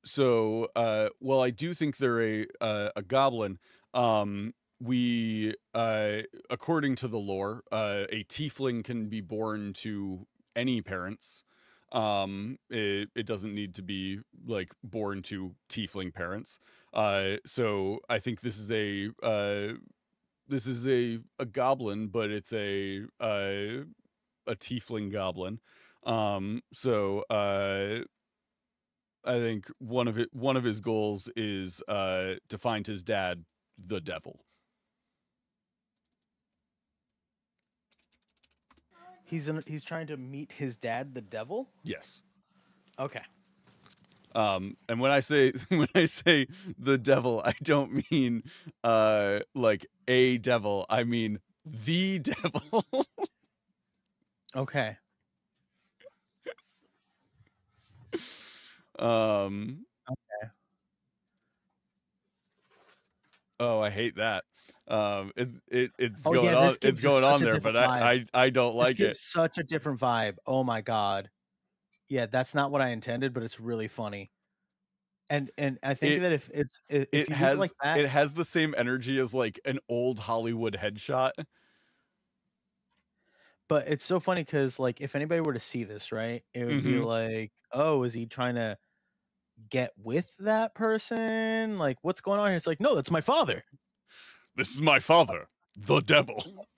So while I do think they're a goblin, we according to the lore, a tiefling can be born to any parents. It doesn't need to be like born to tiefling parents. So I think this is a goblin, but it's a tiefling goblin. So I think one of his goals is to find his dad, the devil. He's trying to meet his dad, the devil? Yes. Okay. And when I say the devil, I don't mean like a devil. I mean the devil. Okay. Okay. Oh, I hate that. It's Oh going yeah, on. this It's gives just going such on a there, different but vibe. I don't This like it. gives such a different vibe. Oh my god. Yeah, that's not what I intended, but it's really funny. And I think It that if you leave it like that, it has the same energy as like an old Hollywood headshot. but it's so funny because like if anybody were to see this, right, it would be Mm-hmm. like, oh, is he trying to get with that person? Like, what's going on here? It's like, no, that's my father. This is my father, the devil.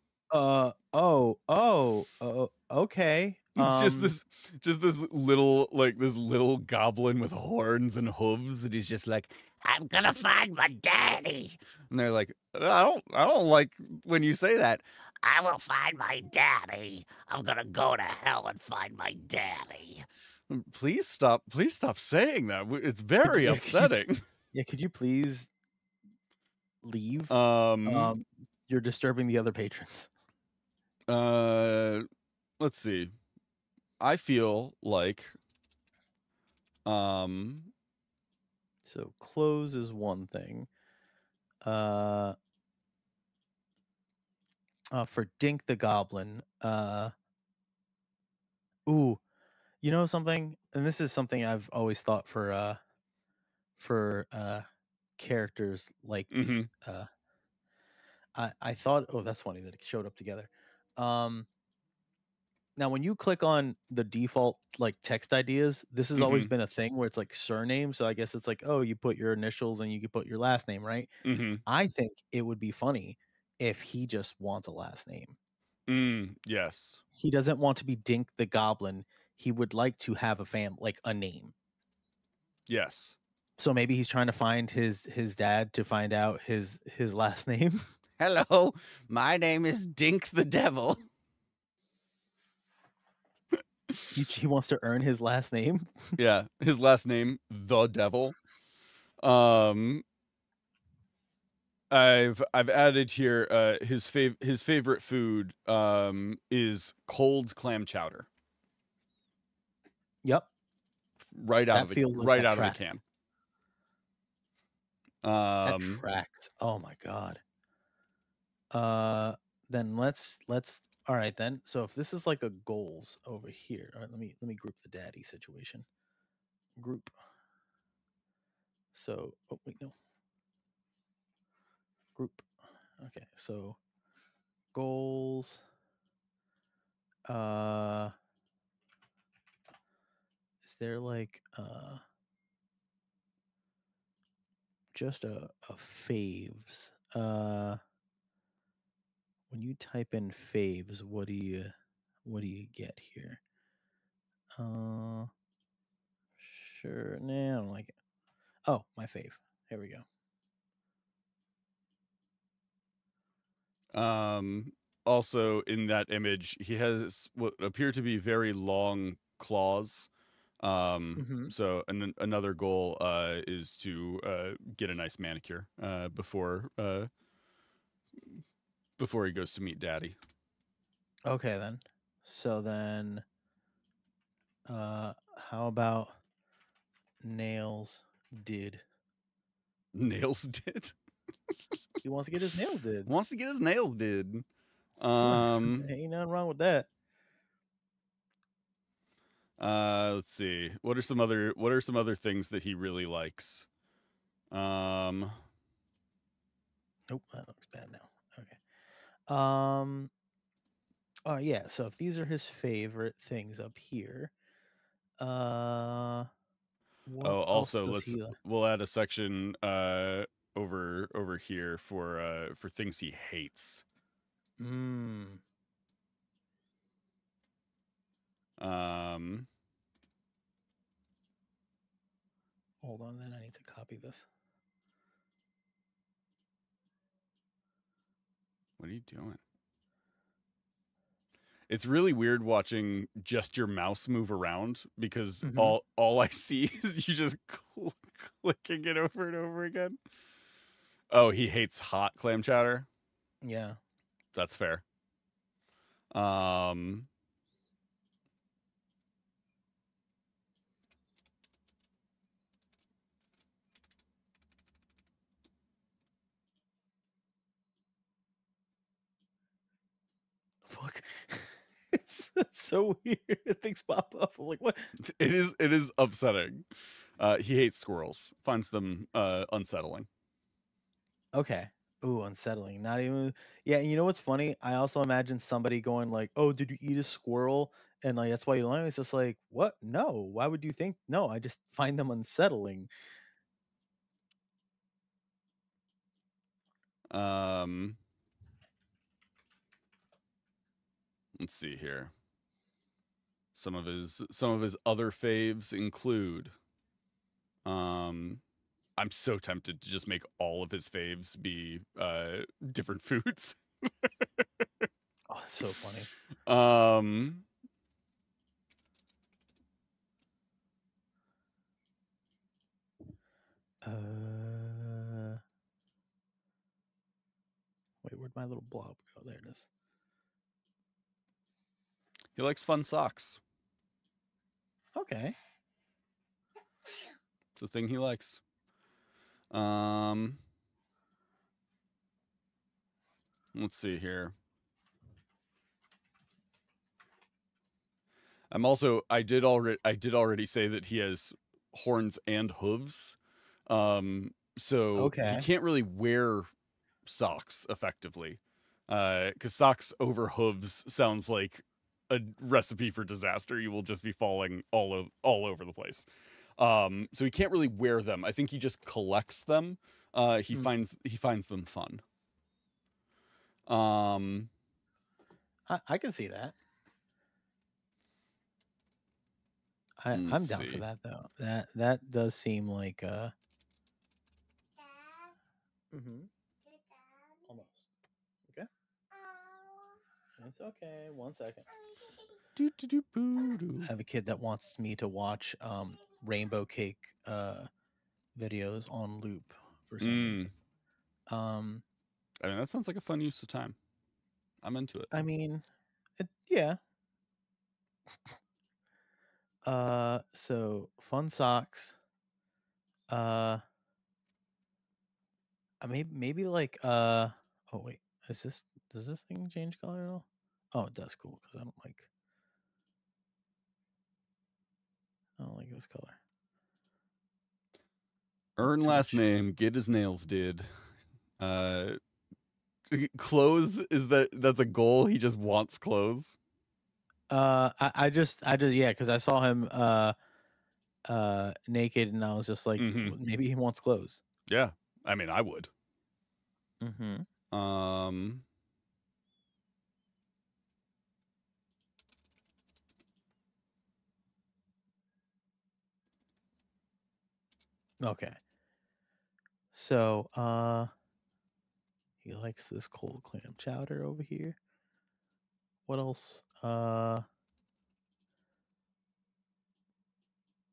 Okay. It's just this little like this little goblin with horns and hooves, and he's just like, I'm gonna find my daddy. And they're like, I don't like when you say that. I will find my daddy. I'm gonna go to hell and find my daddy. Please stop saying that. It's very upsetting. Yeah, could you please leave? Um, Um, you're disturbing the other patrons. uh, let's see. I feel like, um, So close is one thing. Uh, for Dink the Goblin. Ooh, you know something? And this is something I've always thought for characters like mhm, I thought, oh, that's funny that it showed up together. Um, Now, when you click on the default like text ideas, this has always mhm, been a thing where it's like surname. So I guess it's like, oh, you put your initials and you can put your last name, right? mhm. I think it would be funny if he just wants a last name. Yes. He doesn't want to be Dink the Goblin. He would like to have like a name. Yes. So maybe he's trying to find his dad to find out his last name. Hello, my name is Dink the Devil. He wants to earn his last name. Yeah, his last name, the Devil. Um, I've added here his favorite food is cold clam chowder Yep, that feels like right that out of the tracks. can. That Um, tracks. Oh my god. Uh, then let's all right then. So if this is like a goals over here, all right, let me group the daddy situation. Group. So oh wait no group. Okay, so goals. Uh, is there like just a faves? When you type in faves, what do you get here? Uh, sure. Nah, I don't like it. Oh, my fave. Here we go. um, also in that image, he has what appear to be very long claws. Mm-hmm. So another goal is to get a nice manicure before he goes to meet Daddy. Okay then. So then how about nails did? Nails did. He wants to get his nails did. Wants to get his nails did. Ain't nothing wrong with that. Let's see. What are some other things that he really likes? Um Nope, that looks bad now. Okay. Um oh yeah, so if these are his favorite things up here, uh what oh, else also does he like? we'll add a section over here for things he hates. Mm, Um hold on then, I need to copy this. what are you doing? It's really weird watching just your mouse move around because Mm-hmm. all I see is you just clicking it over and over again. Oh, he hates hot clam chowder. Yeah. That's fair. Um fuck? It's so weird. Things pop up. I'm like, what? It is upsetting. He hates squirrels. Finds them unsettling. Okay. Ooh, unsettling. Not even. Yeah, and you know what's funny? I also imagine somebody going like, "Oh, did you eat a squirrel?" And like that's why you lying. It's just like, what? No. Why would you think? No, I just find them unsettling. Um, let's see here. Some of his other faves include um I'm so tempted to just make all of his faves be different foods. Oh, it's so funny. um Uh, wait, where'd my little blob go? There it is. he likes fun socks. Okay. It's a thing he likes. Um let's see here. I did already say that he has horns and hooves. So he Okay. can't really wear socks effectively. Cuz socks over hooves sounds like a recipe for disaster. You will just be falling all over the place. So he can't really wear them. I think he just collects them. Hmm. He finds them fun. Um I can see that. I'm let's down for see. that though. That does seem like Mhm. Almost. Okay. It's okay. 1 second. Do do do boo do. I have a kid that wants me to watch rainbow cake videos on loop for some reason. Um I mean, that sounds like a fun use of time. I'm into it. I mean, yeah. So fun socks. Uh maybe like oh wait, is this does this thing change color at all? Oh, it does. Cool, because I don't like this color. Oh, Earn too last much. name, get his nails did. Uh clothes that's a goal. He just wants clothes. I just yeah, because I saw him naked and I was just like, Mm-hmm. Maybe he wants clothes." Yeah. I mean, I would. Mm-hmm. Um Okay. So he likes this cold clam chowder over here. What else?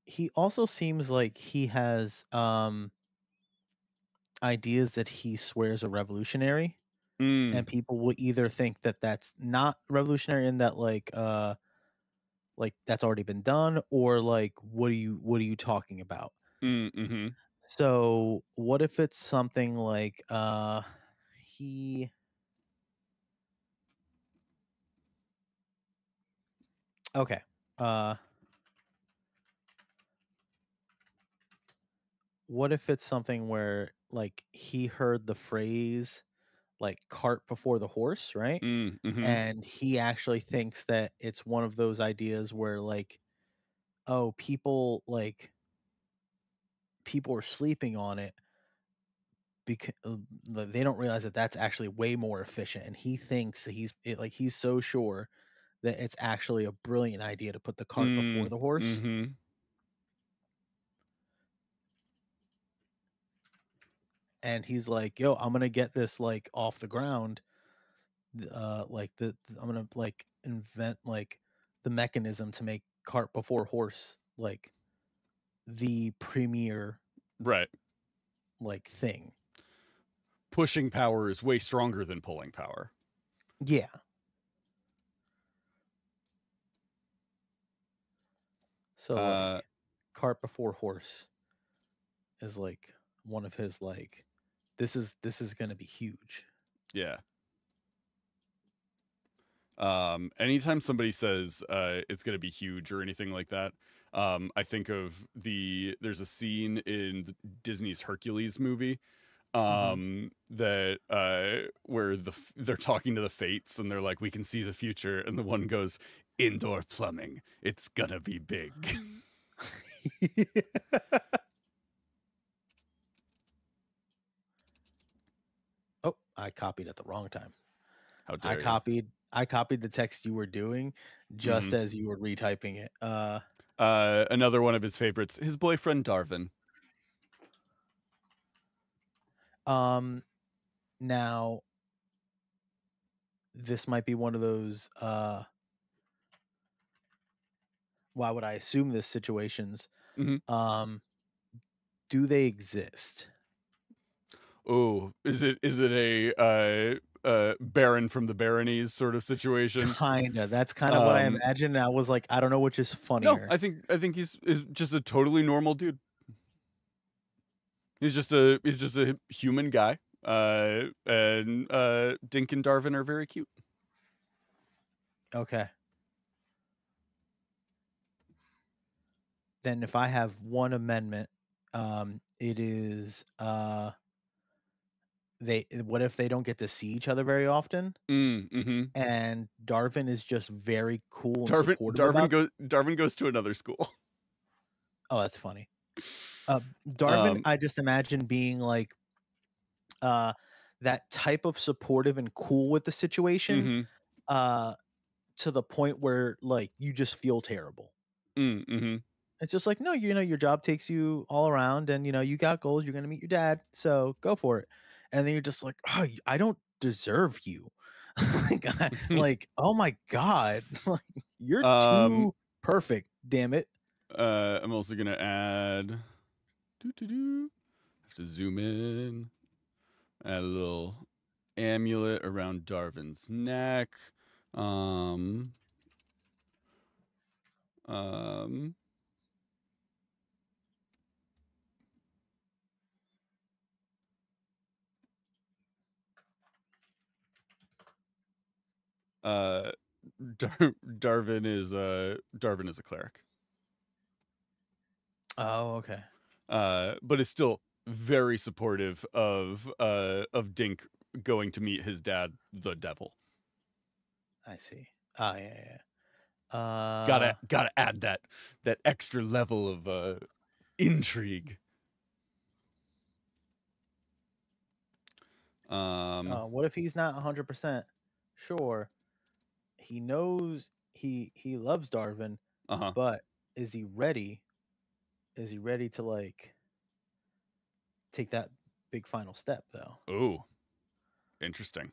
He also seems like he has ideas that he swears are revolutionary, mm, and people will either think that that's not revolutionary and that like that's already been done, or like what are you talking about? mm-hmm. So what if it's something like he okay. Uh what if it's something where like he heard the phrase like cart before the horse, right? Mm-hmm. And he actually thinks that it's one of those ideas where like, oh, people are sleeping on it because they don't realize that that's actually way more efficient, and he thinks that he's so sure that it's actually a brilliant idea to put the cart before the horse. Mm-hmm. And he's like, "Yo, I'm gonna get this like off the ground. I'm gonna like invent like the mechanism to make cart before horse like the premier Right. like thing." Pushing power is way stronger than pulling power. Yeah. So Uh like cart before horse is like one of his like this is gonna be huge. yeah. Anytime somebody says it's gonna be huge or anything like that, I think of there's a scene in Disney's Hercules movie Mm-hmm. that where they're talking to the fates and they're like, we can see the future, and the one goes, indoor plumbing, it's gonna be big. Oh, I copied at the wrong time. How I dare you. copied I copied the text you were doing just Hmm. as you were retyping it. Another one of his favorites, his boyfriend Darvin. Um now this might be one of those why would I assume this situations. Hmm. Um do they exist? Oh, is it a Baron from the Baronies sort of situation? Kinda. That's kind of what I Um, imagined. I was like, I don't know which is no, funnier. I think is just a totally normal dude. He's just a human guy. And Dink and Darvin are very cute. Okay. Then if I have one amendment, it is they what if they don't get to see each other very often Mm-hmm. and Darvin is just very cool and supportive Darvin goes to another school. Oh, that's funny. Darvin, Um, I just imagine being like uh that type of supportive and cool with the situation mm-hmm. uh to the point where like you just feel terrible. Mm-hmm. It's just like, no, your job takes you all around and you got goals, you're gonna meet your dad, so go for it. And then you're just like, oh, I don't deserve you. like, oh my God. Like you're um, too perfect, damn it. I'm also gonna add. Doo-doo-doo. Have to zoom in. Add a little amulet around Darvin's neck. Um, um, uh, Darvin is a cleric, Oh, okay. but is still very supportive of Dink going to meet his dad, the devil. I see. Oh, yeah, yeah. Gotta add that extra level of intrigue. Um, What if he's not 100% sure? He knows he loves Darwin, uh huh. but is he ready? Is he ready to like take that big final step though? Oh, interesting.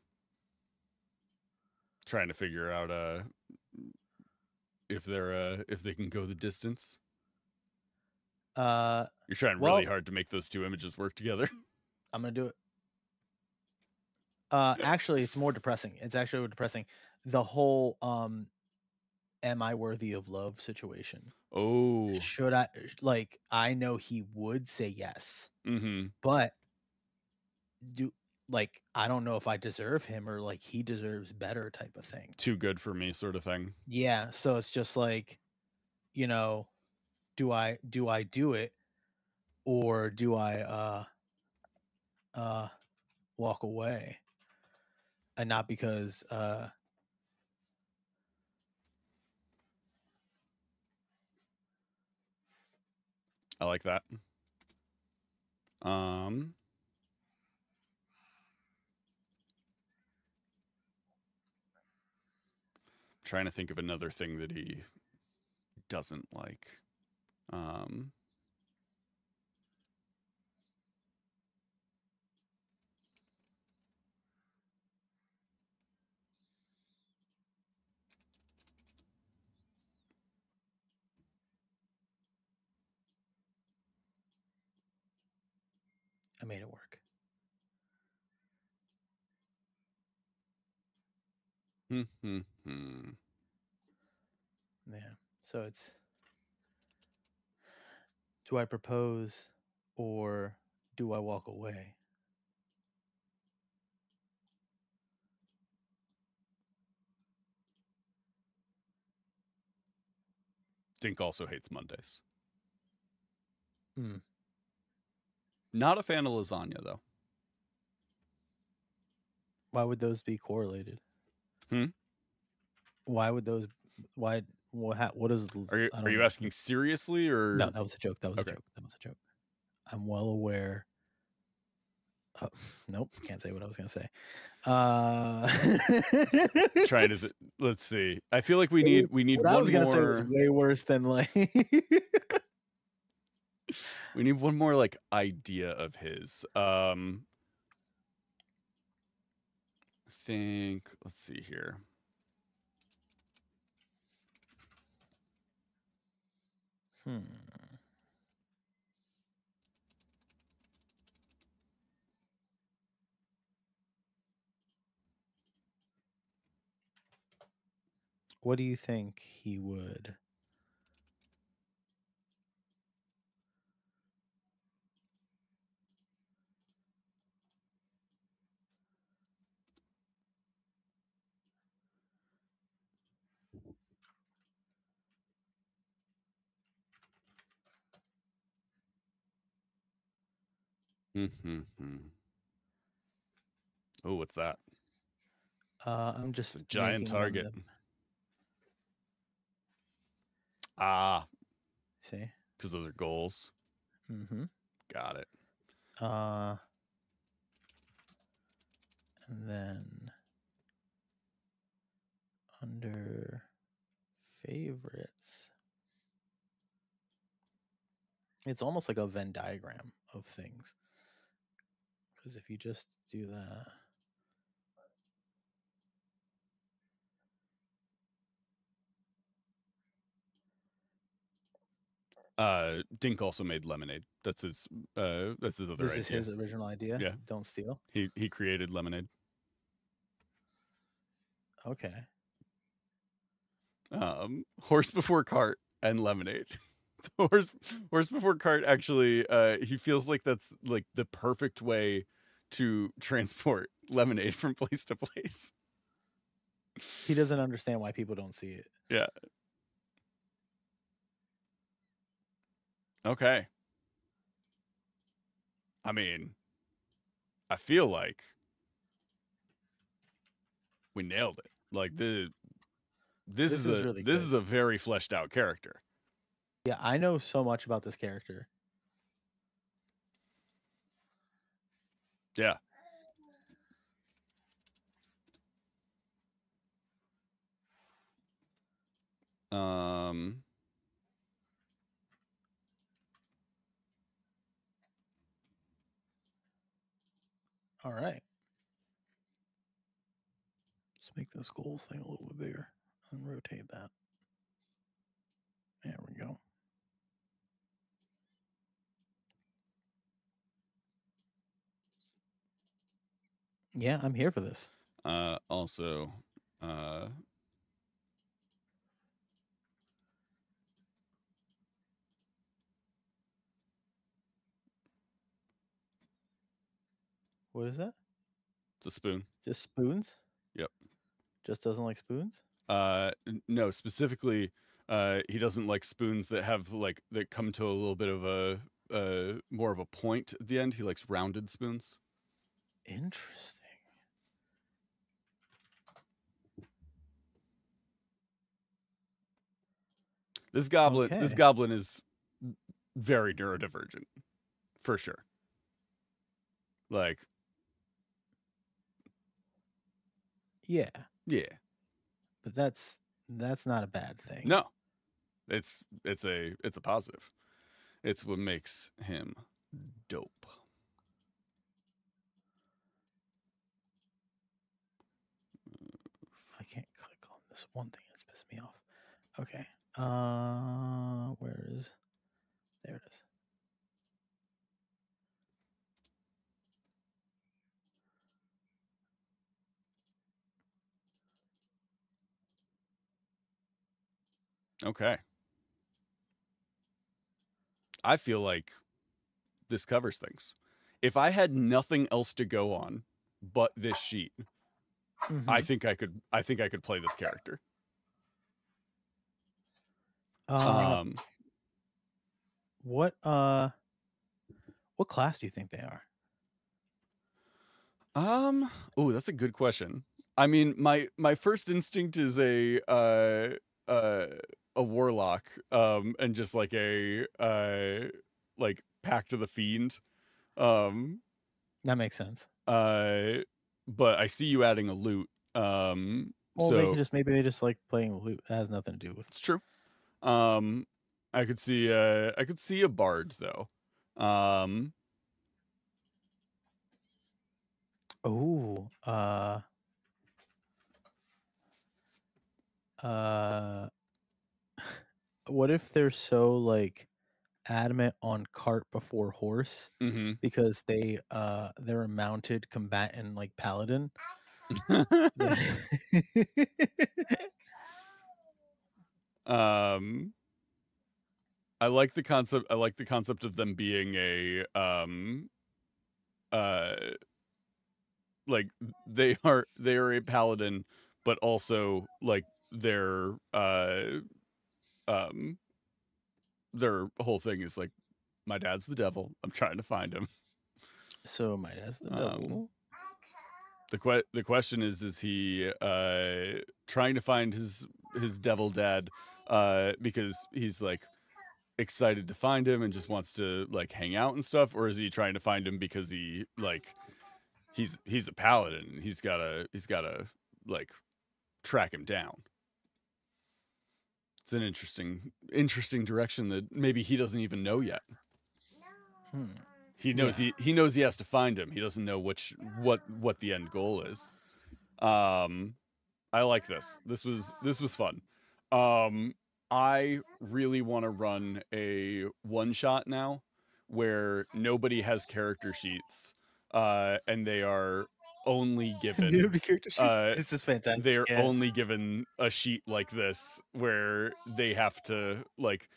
Trying to figure out if they can go the distance. Uh, You're trying really well, hard to make those two images work together. I'm gonna do it. Actually, it's more depressing. It's actually more depressing. The whole am I worthy of love situation. Oh. Should I like? I know he would say yes, Mm-hmm. but do like I don't know if I deserve him or like he deserves better type of thing. Too good for me, sort of thing. Yeah, so it's just like, you know, do I do it or do I uh walk away? And not because I like that. Um, trying to think of another thing that he doesn't like. Um, I made it work. hmm, hmm, hmm. Yeah. So it's do I propose or do I walk away? Dink also hates Mondays. Hmm. Not a fan of lasagna, though. Why would those be correlated? Hmm? Why would those? Why? What is? I Are don't you asking understand. seriously or? No, that was a joke. That was Okay. a joke. That was a joke. I'm well aware. Nope, can't say what I was gonna say. Trying to let's see. I feel like we need what I one was gonna say was more. way worse than like. We need one more like idea of his. Think. Let's see here. What do you think he would? Oh, what's that? I'm It's just a giant making one of target. them. Ah, See? because those are goals. Mm-hmm. Got it. And then under favorites, it's almost like a Venn diagram of things. Because if you just do that. Dink also made lemonade. That's his other This idea. is his original idea. Yeah. Don't steal. He created lemonade. Okay. Horse before cart and lemonade. horse before cart actually he feels like that's like the perfect way to transport lemonade from place to place. He doesn't understand why people don't see it. Yeah. Okay. I mean, I feel like we nailed it. Like this is really this good. is a very fleshed out character. Yeah, I know so much about this character. Yeah. All right. Let's make this goals thing a little bit bigger and rotate that. There we go. Yeah, I'm here for this. Also, what is that? it's a spoon. Just spoons? Yep. Just doesn't like spoons? No, specifically, he doesn't like spoons that have like that come to a little bit of a more of a point at the end. He likes rounded spoons. Interesting. This goblin is very neurodivergent, for sure. Like, yeah, but that's not a bad thing. No, it's a positive. It's what makes him dope. I can't click on this one thing that's pissed me off. Okay. Where is? There it is. Okay. I feel like this covers things. If I had nothing else to go on but this sheet, I think I could play this character. Uh, Um, what uh, what class do you think they are? oh, that's a good question. I mean, my first instinct is uh a warlock, and just like a like pact to the fiend. Um, That makes sense. uh, but I see you adding a loot. Well, they could So just maybe they just like playing loot. That has nothing to do with. it's true. Um, I could see a bard though. Um, Oh, uh, what if they're so like adamant on cart before horse mhm. because they're a mounted combatant like paladin? um, I like the concept. I like the concept of them being uh like they are a paladin, but also like their um their whole thing is like my dad's the devil. I'm trying to find him. So might as the Um, devil. the question is he trying to find his devil dad because he's like excited to find him and just wants to like hang out and stuff, or is he trying to find him because he like he's a paladin and he's gotta like track him down? It's an interesting direction that maybe he doesn't even know yet. Hmm. He knows Yeah. he knows he has to find him. He doesn't know what the end goal is. Um, I like this. This was fun. Um, I really want to run a one shot now where nobody has character sheets, and they are only given Nudity character sheets. uh This is they fantastic. are Yeah. only given a sheet like this where they have to like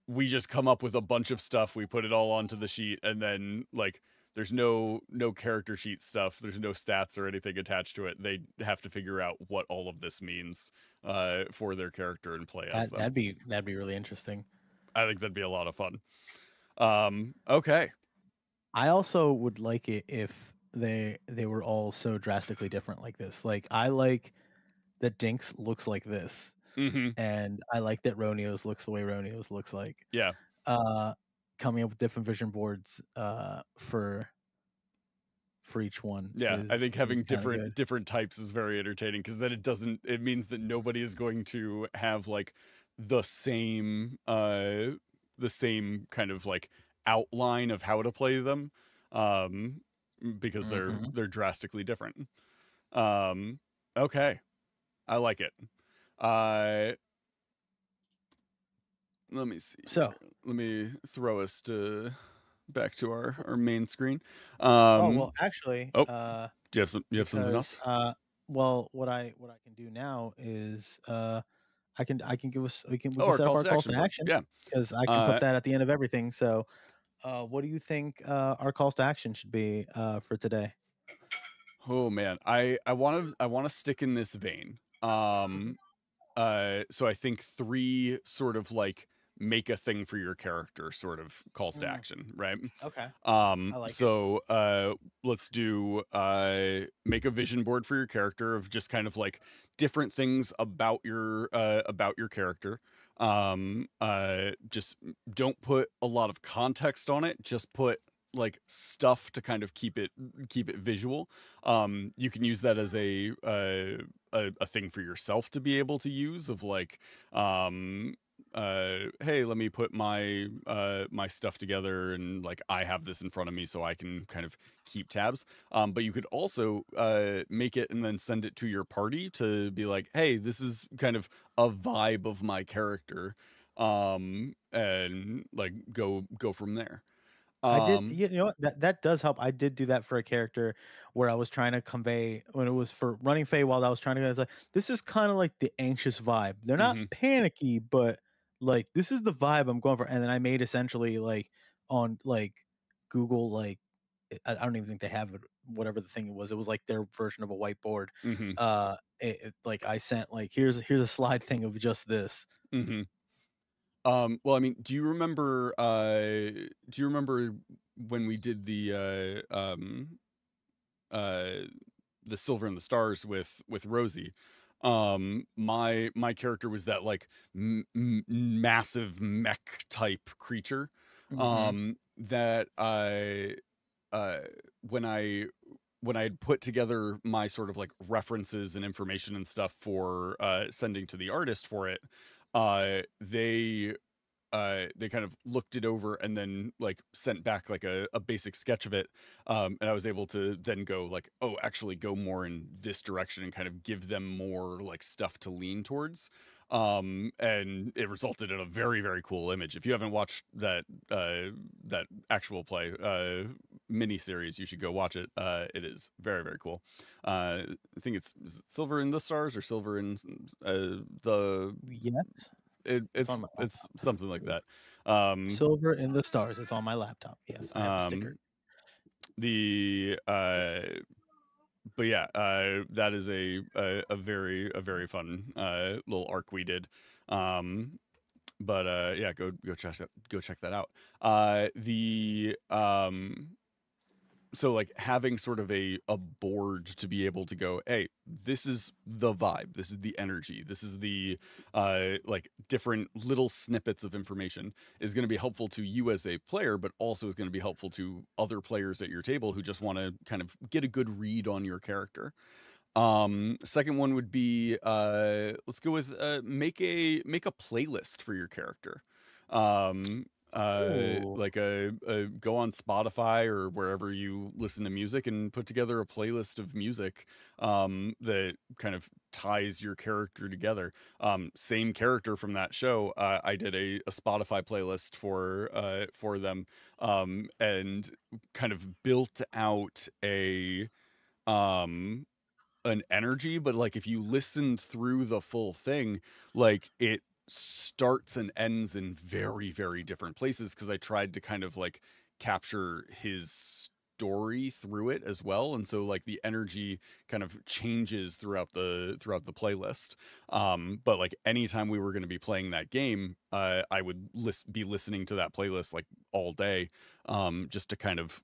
we just come up with a bunch of stuff, we put it all onto the sheet, and then like there's no character sheet stuff, there's no stats or anything attached to it. They have to figure out what all of this means for their character and play as That them. that'd be really interesting. I think that'd be a lot of fun. Okay. I also would like it if they were all so drastically different like this. Like I like that Dinks looks like this, Mm-hmm. and I like that Roneos looks the way Roneos looks like. Yeah. Uh, coming up with different vision boards for each one Yeah, I think is having kind of good. different types is very entertaining because then it means that nobody is going to have like the same the same kind of like outline of how to play them, um because Mhm. they're drastically different. Um okay, I like it. Uh let me see So, here. Let me throw us to back to our main screen. oh well, Um actually, oh, you have something because else? well, what I can do now is I can give us we Oh, can our set up calls our to calls action to board. action Yeah. because I can put Uh, that at the end of everything. So, what do you think our calls to action should be for today? oh man, I want to stick in this vein. So I think three sort of like make a thing for your character sort of calls to Mm, action, right? okay, Um, I like it. so uh, let's do make a vision board for your character of just kind of like different things about your character. Just don't put a lot of context on it. Just put like stuff to kind of keep it visual. You can use that as a thing for yourself to be able to use of like um hey, let me put my stuff together and like I have this in front of me so I can kind of keep tabs. But you could also make it and then send it to your party to be like, hey, this is kind of a vibe of my character, and like go from there. I did, um you know what? That does help. I did do that for a character where I was trying to convey when it was for running Feywild. I was trying to, I was like, this is kind of like the anxious vibe. They're not mhm, panicky, but like this is the vibe I'm going for. And then I made essentially like on like Google, like I don't even think they have it. Whatever the thing it was like their version of a whiteboard. mhm, Like I sent like here's a slide thing of just this. mhm. Well, I mean, do you remember when we did uh the Silver and the Stars with Rosie? My character was that like massive mech type creature. Hmm. That I uh when I when I had put together my sort of like references and information and stuff for sending to the artist for it, uh they they kind of looked it over and then like sent back like a basic sketch of it, and I was able to then go like, oh, actually go more in this direction and kind of give them more like stuff to lean towards, and it resulted in a very very cool image. If you haven't watched that actual play mini series, you should go watch it. It is very very cool. I think is it Silver in the Stars or Silver in the Yes, it's on my it's laptop. something like that. Um, Silver in the Stars. It's on my laptop. Yes, I have the sticker. um, the but yeah, that is a very fun little arc we did. But yeah, go check that out. The So like having sort of a board to be able to go, hey, this is the vibe, this is the energy, this is the like different little snippets of information, is going to be helpful to you as a player, but also is going to be helpful to other players at your table who just want to kind of get a good read on your character. Second one would be let's go with make a playlist for your character. Um Ooh. like a go on Spotify or wherever you listen to music and put together a playlist of music that kind of ties your character together. Same character from that show, I did a Spotify playlist for them, and kind of built out a um an energy, but like if you listened through the full thing, like it starts and ends in very, very different places because I tried to kind of like capture his story through it as well. And so like the energy kind of changes throughout the playlist. But like anytime we were going to be playing that game, I would be listening to that playlist like all day, just to kind of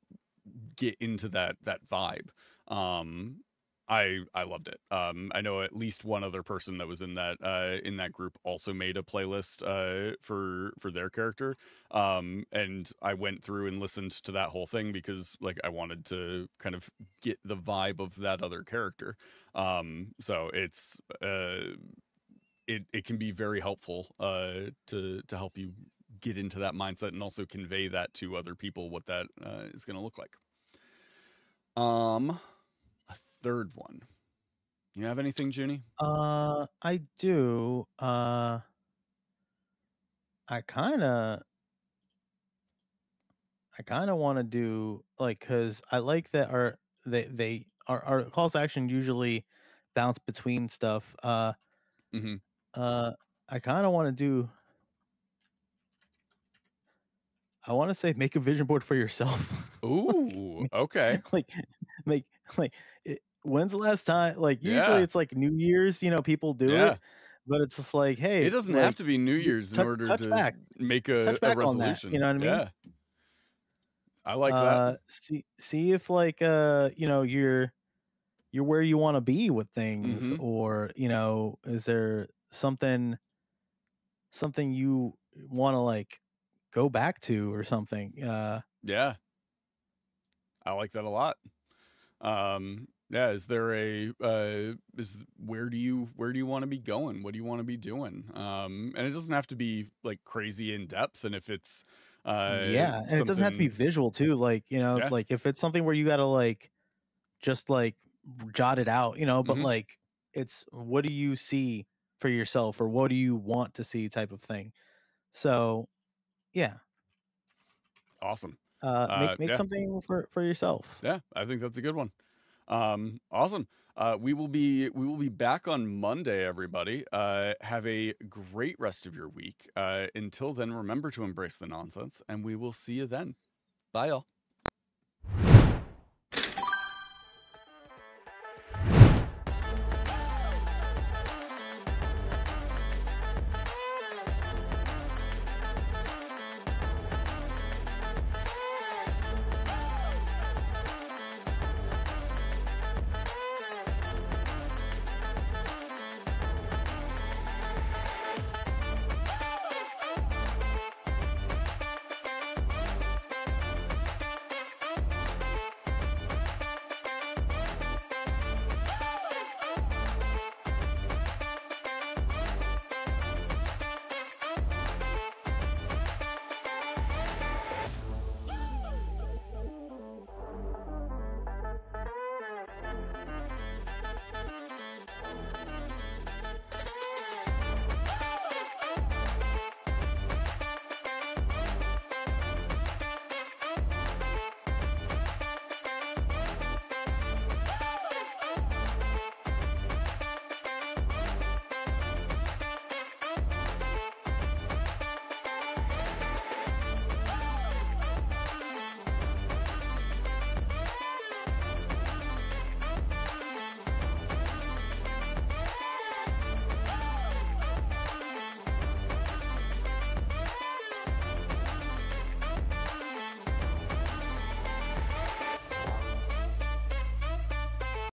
get into that vibe. Um, I loved it. I know at least one other person that was in that group also made a playlist for their character. And I went through and listened to that whole thing because like I wanted to kind of get the vibe of that other character. So it can be very helpful to help you get into that mindset and also convey that to other people what that is going to look like. Um, a third one. You have anything, Junie? I do. I kind of I kind of want to do like cuz I like that our calls to action usually bounce between stuff. Mm-hmm. Uh I kind of want to do I want to say make a vision board for yourself. Ooh, okay. like make like when's the last time, like usually Yeah, it's like New Year's, people do yeah. it, but it's just like, It hey, doesn't have like to be New Year's in order touch to back make touch a back on that, you resolution. know what I mean? Yeah, I like that. See if like you're where you want to be with things, Mm-hmm. or is there something you want to like go back to or something. Yeah, I like that a lot. Yeah, is there is where do you want to be going? What do you want to be doing? And it doesn't have to be like crazy in depth. And if it's Yeah, and it doesn't have to be something, visual too, like, yeah. like if it's something where you got to like just like jot it out, but Mm-hmm. like it's what do you see for yourself, or what do you want to see type of thing. So, yeah, Awesome. make Yeah, something for yourself. yeah. I think that's a good one. Awesome. We will be back on Monday, everybody. Have a great rest of your week. Until then, remember to embrace the nonsense, and we will see you then. Bye, y'all.